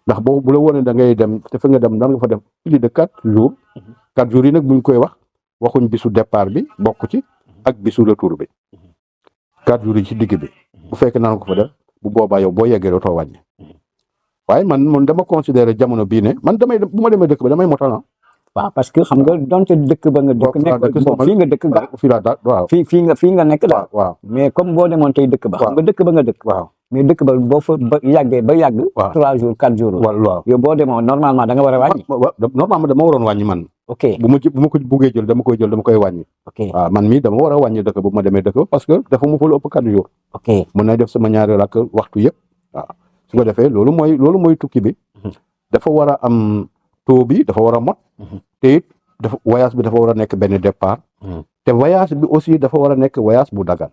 ndax boobu bu la wóoree da ngay dem te fa nga dem daan nga fa def plus de 4 jours. 4 jours yi nag buñ koy wax waxuñ bisu départ bi bokk ci ak bisu retour bi 4 jours yi ci digg bi bu fekkee naan ko fa def. bu boobaa yow boo yeggee dootoo wàññi waaye man dama considéré jamono bii ne man damay bu ma demee dëkk ba damay motal ah. waaw parce que xam nga donte dëkk ba nga dëkk nekk fii nga dëkk ga fii laa waaw fii nga nekk daal waaw mais comme boo demoon tey dëkk ba xam nga dëkk ba nga dëkk waaw mais dëkk ba boo fa ba yàggee ba yàgg 3 jours 4 jours waaw yow boo demoon normalement da nga war a wàññi normalement dama waroon wàññi man ok bu ma ko buggee jël dama koy wàññi. ok waaw man mii dama war a wàññi dëkk bu ma demee dëkk parce que dafa mu fa lu ëpp 4 jours. ok mën na def sama ñaari rakk waxtu yëpp waaw su ko defee loolu mooy tukki bi. dafa war a am taux bi dafa war a mot. te it voyage bi dafa war a nekk benn départ. te voyage bi aussi dafa war a nekk voyage bu dagan.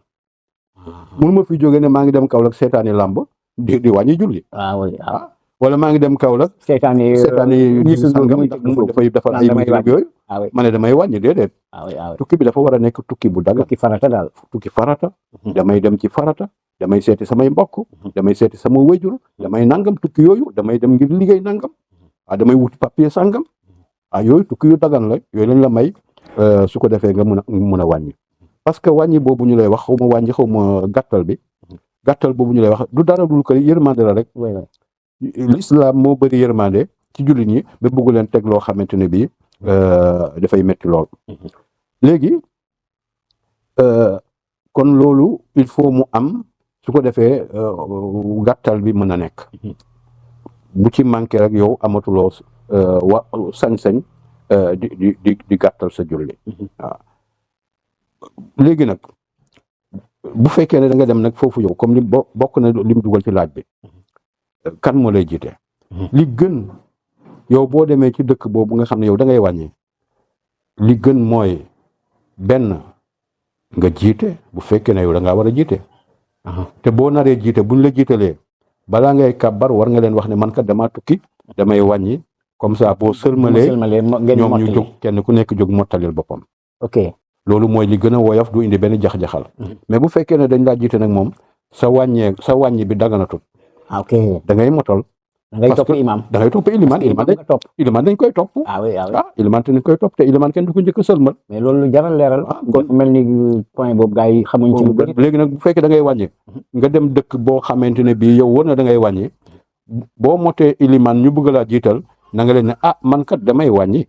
mun ma fi jógee ne maa ngi dem Kaolack seetaani làmb di wàññi julli. wala maa ngi dem Kaolack. seetaani sangam dafay defar ay musique yooyu. ma ne damay wàññi déedéet. tukki bi dafa war a nekk tukki bu dagan. tukki farata daal. tukki farata. damay dem ci farata. damay seeti samay mbokk. damay seeti sama wéjur. damay nangam tukki yooyu damay dem ngir liggéey nangam. damay wuti papier sangam. yooyu tukki yu dagan la yooyu lañ la may su ko defee nga mun a wàññi. parce que wàññi boobu ñu lay wax xaw ma wàññi xaw ma gàttal bi. gàttal boobu ñu lay wax du dara dul ko yërmande la rek. l'islam moo bëri yërmande ci jullit ñi ba bëgg leen teg loo xamante ne bii dafay metti lool. léegi kon loolu il faut mu am su ko defee gàttal bi mën a nekk. bu ci manqué rek yow amatuloo sañ-sañ di gàttal sa julli. waaw léegi nag bu fekkee ne da nga dem nag foofu yow comme li bokk na lim dugal ci laaj bi. kan moo lay jiite. li gën yow boo demee ci dëkk boobu nga xam ne yow da ngay wàññi. li gën mooy benn nga jiite bu fekkee ne yow da ngaa war a jiite. te boo naree jiite buñ la jiitalee balaa ngay kàbbar war nga leen wax ne man kat damaa tukki damay wàññi comme ça boo sëlmalee ñoom ñu jóg kenn ku nekk jóg mottalil boppam. ok loolu mooy li gën a woyof du indi benn jax-jaxal. mais bu fekkee ne dañ laa jiite nag moom sa wàññi bi daganatul. ok da ngay motal. da ngay topp imam da ngay topp iliman iliman dañ koy topp. iliman dañ koy topp te iliman kenn du ko njëkk a sëlmal. mais loolu lu jaral leeral. kon mel ni point boobu gars yi xamuñ ci lu bëri. léegi nag bu fekkee da ngay wàññi nga dem dëkk boo xamante ne bii yow war na da ngay wàññi boo motee iliman ñu bëgg laa jiital na nga leen ne man kat damay wàññi.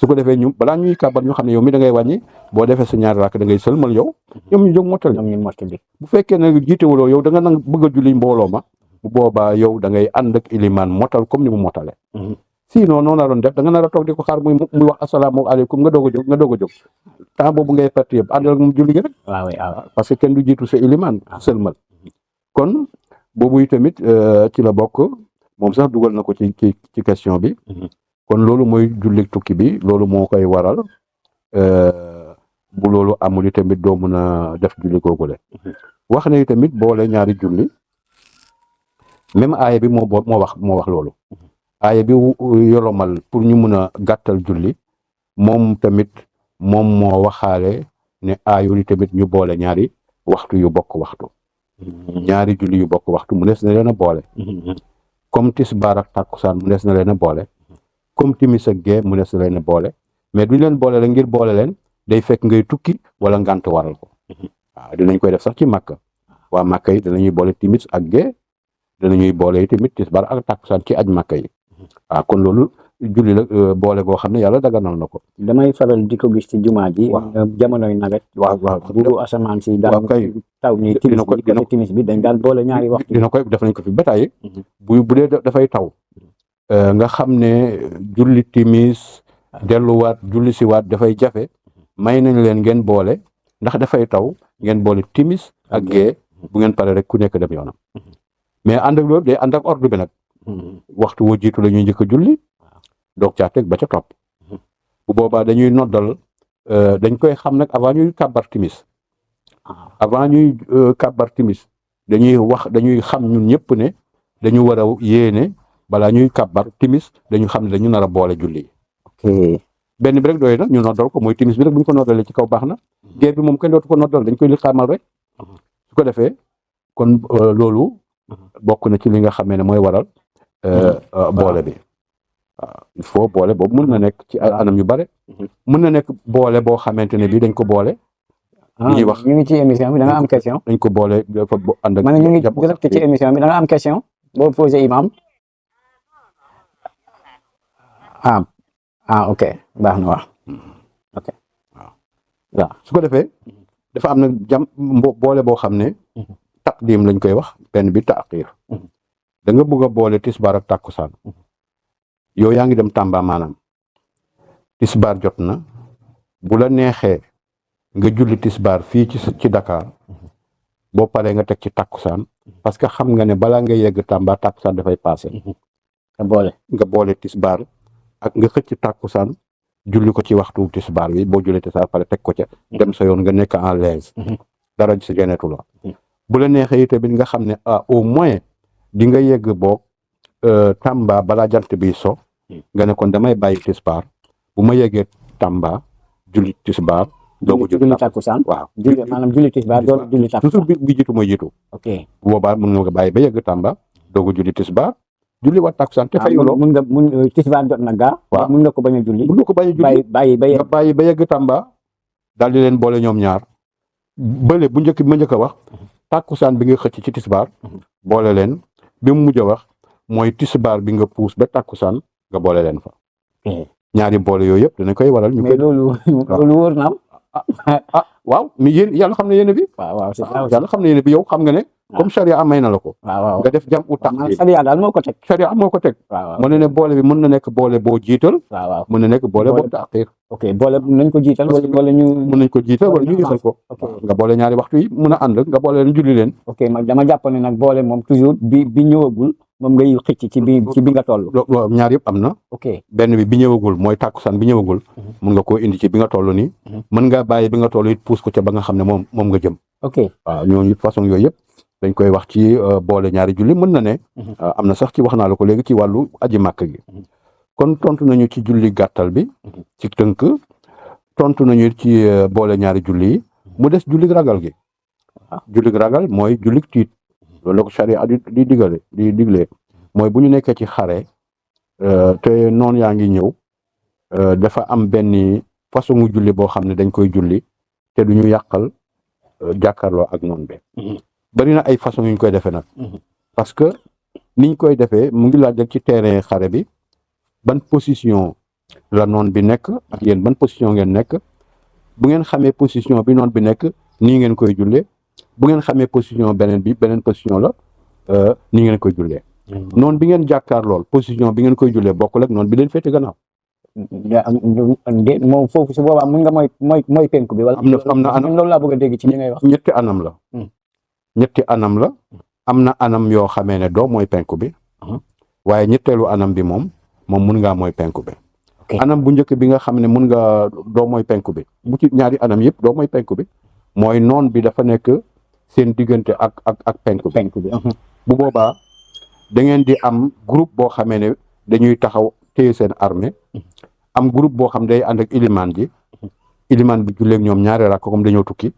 su ko defee ñu balaa ñuy kàbbar ñu xam ne yow mi da ngay wàññi boo defee sa ñaari rakk da ngay sëlmal yow ñoom ñu jóg mottali. bu fekkee ne jiitewuloo yow da nga nang bëgg a julli mbooloo ma bu boobaa yow da ngay ànd ak ilimaan motal comme ni mu motale. sinon noonu la doon def da nga nar a toog di ko xaar muy wax asalaamaaleykum nga doog a jóg temps boobu ngay perte yëpp àndal ak mu julli gi rek. parce que kenn du jiitu sa ilimaan sëlmal. kon boobu tamit ci la bokk moom sax dugal na ko ci question bi. kon loolu mooy julli tukki bi loolu moo koy waral bu loolu amul tamit doo mën a def julli googule. wax na tamit boole ñaari julli même aaya bi moo wax loolu. aaya bi yolomal pour ñu mën a gàttal julli moom tamit moom moo waxaale ne aayul tamit ñu boole ñaari waxtu yu bokk waxtu. ñaari julli yu bokk waxtu mu nees na leen a boole. comme tisbaar ak takkusaan mu nees na leen a boole. comme timis ak gee mu nees na leen a boole mais duñ leen boole la ngir boole leen day fekk ngay tukki wala ngant waral ko. dinañ koy def sax ci Makka waa Makka yi danañuy boole timis ak gee danañuy boole tamit tisbaar ak takkusaan ci aj Makka yi. kon loolu julli la boole boo xam ne yàlla daganal na ko. damay faral di ko gis ci jumaa ji. jamonoy nawet. bu asamaan si daan taw ni timis bi dañ daan boole ñaari waxtu. def nañ ko fi bataay. bu dee dafay taw. nga xam ne julli timis delluwaat julli siwaat dafay jafe may nañ leen ngeen boole ndax dafay taw ngeen boole timis ak gee bu ngeen pare rek ku nekk dem yoonam. mais ànd ak loolu day ànd ak ordre bi nag. waxtu woo jiitu la ñuy njëkk a julli doog caa teg ba ca topp. bu boobaa dañuy noddal dañ koy xam nag avant ñuy kàbbar timis. avant ñuy kàbbar timis dañuy xam ñun ñëpp ne dañu war a yéene balaa ñuy kàbbar timis dañu xam ne dañu nar a boole julli. benn bi rek doy na ñu noddal ko mooy timis bi rek bu ñu ko noddalee ci kaw baax na. gée bi moom kenn dootu ko noddal dañ koy li xamal rek. su ko defee kon loolu. bokk na ci li nga xamee ne mooy waral boole bi. il faut boole boobu mën na nekk ci anam yu bare. mën na nekk boole boo xamante ne bii dañ ko boole. li ñuy wax ñu ngi ci émission bi da nga am question. dañ ko boole dafa ànd ak. ma ne ñu ngi direct ci émission bi da nga am question boo posé imam. ok baax na ok waaw su ko defee dafa am nag boole boo xam ne. taqdim lañ koy wax benn bi taaxir. da nga bëgg a boole tisbaar ak tàkkusaan yow yaa ngi dem Tamba maanaam tisbaar jot na bu la neexee nga julli tisbaar fii ci Dakar boo paree nga teg ci takkusaan parce que xam nga ne balaa nga yegg Tamba takkusaan dafay passé nga boole tisbaar ak nga xëcc takkusaan julli ko ci waxtu tisbaar bi boo jullee tisbaar pare teg ko ca dem sa yoon nga nekk en l'aise dara si genetu la bu la neexee tamit nga xam ne au moins di nga yegg boog Tamba balaa jant bi so nga ne kon damay bàyyi tisbaar bu ma yeggee Tamba julli tisbaar doo ko julli takkusaan waaw maanaam julli tisbaar doo julli takkusaan toujours bi jiitu mooy jiitu ok bu boobaa mën nga bàyyi ba yegg Tamba doo ko julli tisbaar julli waat takkusaan te fayuloo mun tisbaar jot na gaa waaw mun nga ko bañ a julli mën nga ko bañ a julli nga bàyyi ba yegg Tamba daal di leen boole ñoom ñaar bële bu njëkk bi ma njëkk a wax takkusaan bi nga xëcc ci tisbaar boole leen bi mu mujj a wax mooy tisbaar bi nga puus ba takkusaan nga boole leen fa ñaari boole yooyu yëpp danañ koy waral ñu koy loolu wóor na waaw mais yéen yàlla xam ne yéene bi waaw yàlla xam ne yéene bi yow xam nga ne comme charia may na la ko waaw nga def jam u tax charia daal moo ko teg charia moo ko teg mën na ne boole bi mën na nekk boole boo jiital mën na nekk boole boo taxir ok boole nañ ko jiital wala ñu mën nañ ko jiital wala ñu yéexal ko nga boole ñaari waxtu yi mën a ànd nga boole leen julli leen ok mag dama jàpp ne nag boole moom toujours bi ñëwagul moom ngay xëcc ci bi nga toll ñaar yëpp am na ok benn bi ñëwagul mooy tàkkusaan bi ñëwagul mën nga koo indi ci bi nga toll nii mën nga bàyyi bi nga toll it puus ko ca ba nga xam ne moom nga jëm ok waaw ñooñu façon yooyu yëpp dañ koy wax ci boole ñaari julli mën na ne am na sax ci wax naa la ko léegi ci wàllu aji màkk gi kon tontu nañu ci julli gàttal bi ci tënk tontu nañu ci boole ñaari julli yi mu des julli ragal gi julli ragal mooy julli tiit loolu la ko charia di diglee mooy bu ñu nekkee ci xare te noonu yaa ngi ñëw dafa am benn façon julli boo xam ne dañ koy julli te du ñu yàqal jàkkaarloo ak noon bi bari na ay façon yu ñu koy defee nag parce que niñ koy defee mu ngi laaj rek ci terrain xare bi ban position la noon bi nekk ak yéen ban position ngeen nekk bu ngeen xamee position bi noon bi nekk nii ngeen koy jullee bu ngeen xamee position beneen position la nii ngeen koy jullee noonu bi ngeen jàkkaar lool position bi ngeen koy jullee bokkul ak noonu bi leen féete gannaaw moom foofu su boobaa mun nga mooy penku bi wala am na anam loolu laa bëgg a dégg ci li ngay wax ñetti anam la am na anam yoo xamee ne doo mooy penku bi waaye ñetteelu anam bi moom mun ngaa mooy penku bi anam bu njëkk bi nga xam ne mun nga doo mooy penku bi bu ci ñaari anam yëpp doo mooy penku bi mooy noon bi dafa nekk seen diggante ak penku bi bu boobaa da ngeen di am groupe boo xamee ne dañuy taxaw téye seen armée am groupe boo xam day ànd ak ilimaan bi julleeg ñoom ñaari rakk comme dañoo tukki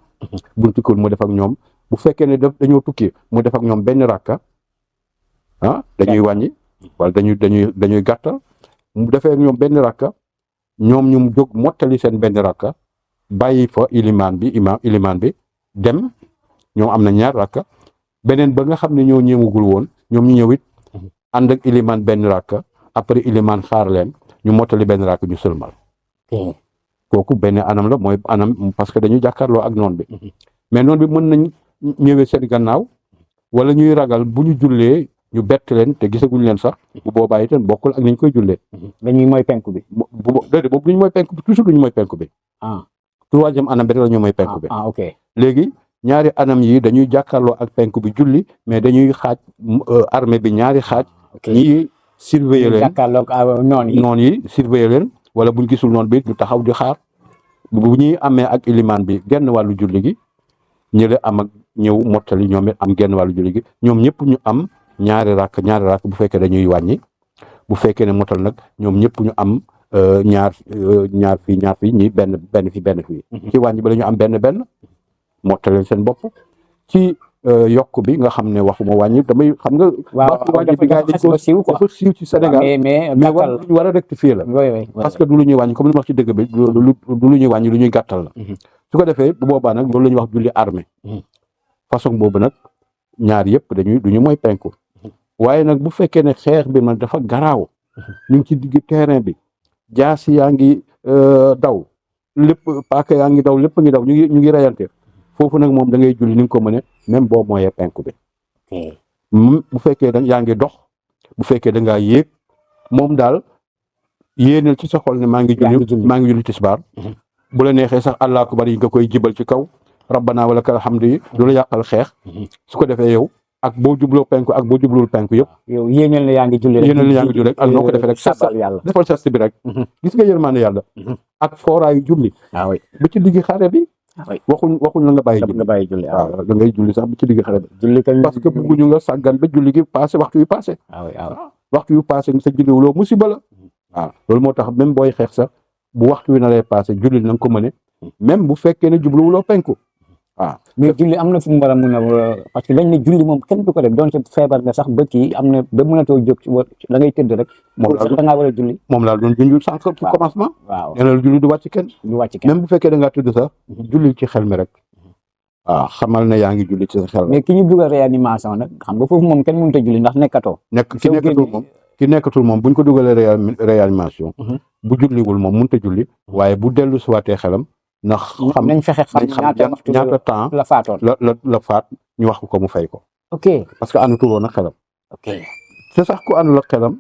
buñ tukkul mu def ak ñoom bu fekkee ne dañoo tukki mu def ak ñoom benn rakka dañuy wàññi wala dañuy gàttal mu defee ak ñoom benn rakka ñoom ñu jóg mottali seen benn rakka bàyyi fa ilimaan bi dem ñoom am na ñaar rakka beneen ba nga xam ne ñoo ñëwagul woon ñoom ñu ñëw it ànd ak ilimaan benn rakka après ilimaan xaar leen ñu mottali benn rakka ñu sëlmal kooku benn anam la mooy anam parce que dañuy jàkkaarloo ak noon bi mais noon bi mën nañ ñëwee seen gannaaw wala ñuy ragal bu ñu jullee ñu bett leen te gisaguñ leen sax bu boobaa itam bokkul ak ni ñu koy jullee dañuy mooy penku bi déedéet boobu duñu mooy penku bi toujours duñu mooy penku bi troisième anam bi rek la ñu mooy penku bi ok léegi ñaari anam yi dañuy jàkkaarloo ak penku bi julli mais dañuy xaaj armée bi ñaari xaaj ñii surveiller leen jàkkaarloo noon yi surveiller leen wala buñ gisul noonu bi ñu taxaw di xaar bu ñuy amee ak ilimaan bi genn wàllu julli gi ñële am ak ñëw mottali ñoom it am genn wàllu julli gi ñoom ñëpp ñu am ñaari rakk bu fekkee dañuy wàññi bu fekkee ne motal nag ñoom ñëpp ñu am ñaar fii ñi benn fii ci wàññi ba la ñu am benn mottali seen bopp ci yokk bi nga xam ne waxuma wàññi damay xam nga wàññi bi nga dafa siiw ci Sénégal mais war a rectifier la parce que du lu ñuy wàññi comme ni ma wax ci dëgg bi du lu ñuy wàññi lu ñuy gàttal la su ko defee bu boobaa nag loolu la ñuy wax julli armée façon boobu nag ñaar yëpp du ñu mooy penku waaye nag bu fekkee ne xeex bi man dafa garaaw ñu ngi ci digg terrain bi jaasi yaa ngi daw lépp paaka yaa ngi daw lépp ngi daw ñu ngi reyante foofu nag moom da ngay julli ni nga ko mëne même boo mooyee penku bi bu fekkee da yaa ngi dox bu fekkee da ngaa yéeg moom daal yéenal ci sa xol ne maa ngi julli tisbaar bu la neexee sax allah akbar yi nga koy jibal ci kaw rabbana wa lakal hamdu yi du la yàqal xeex su ko defee yow ak boo jubloo penku ak boo jublul penku yëpp yow yéenal na yaa ngi julli rek ak noo ko defee rek sabal yàlla defal sest bi rek gis nga yërmaande yàlla ak fooraayu julli ba ci diggi xare bi waxuñ la nga bàyyi julli waaw da ngay julli sax ba ci diggi xare bi parce que bëgguñu nga sàggan ba julli gi passé waxtu yu passé waxtu yu passé sa julliwuloo musiba la waaw loolu moo tax même booy xeex sax bu waxtu wi na lay passé julli na nga ko mëne même bu fekkee ne jubluwuloo penku waaw mais julli am na fu mu war a mun a parce que dañ ne julli moom kenn du ko def doon feebar nga sax ba kii am na ba mënatoo jóg da ngay tëdd rek moom sax da ngaa war a julli moom laa doon junj sànq ci commencement nee na la julli du wàcc kenn même bu fekkee da ngaa tëdd sax julli ci xel mi rek waaw xamal ne yaa ngi julli ci sa xel mais ki ñu dugal réanimation nag xam nga foofu moom kenn mënut a julli ndax ki nekkatul moom buñ ko dugalee réanimation bu julliwul moom mënut a julli waaye bu dellu si waatee xelam ndax nañ fexe xam ñaata temps la faatoon la faat ñu wax ko mu fay ko ok parce que àndutul woon ak xelam ok te sax ku àndul ak xelam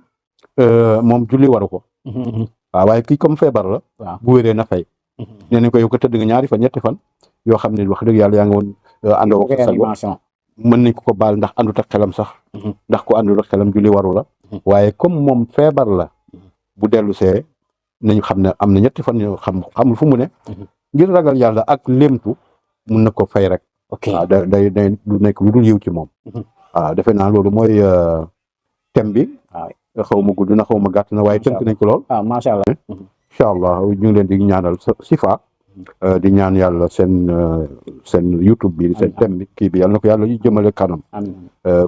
moom julli waru ko waaw waaye kii comme feebar la bu wéree na fay nee nañ ko yow ko tëdd nga ñaari fan ñetti fan yoo xam ne wax dëgg yàlla yaa ngi woon àndoo ak sa mën nañ ko baal ndax àndut ak xelam sax ndax ku àndul ak xelam julli waru la waaye comme moom feebar la bu dellu see nañu xam ne am na ñetti fan yoo xamul fu mu ne ngir ragal yàlla ak lémtu mun na ko fay rek waaw day du nekk lu dul yiw ci moom waaw defe naa loolu mooy thème bi xaw ma gudd na xaw ma gàtt na waaye tënk nañ ko lool macha allah incha allah ñu ngi leen di ñaanal sifa di ñaan yàlla seen YouTube bi seen thème bi kii bi yàlla na ko yàlla ñu jëmale kanam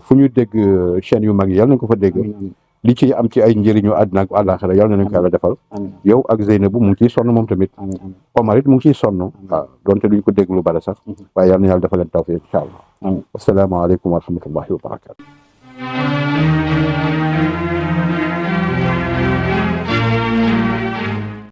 fu ñu dégg chaîne yu mag yi yàlla nañ ko fa dégg li ci am ci ay njëriñu àddina ak àllaaxira yàlla na leen ko yàlla defal yow ak Zeynabou mu ngi ciy sonn moom tamit Omar it mu ngi ciy sonn waaw donte duñ ko dégg lu bari sax waaye yàlla na yàlla defal leen tawfiq incha allah asalaamaaleykum wa rahmatullahi wa barakatu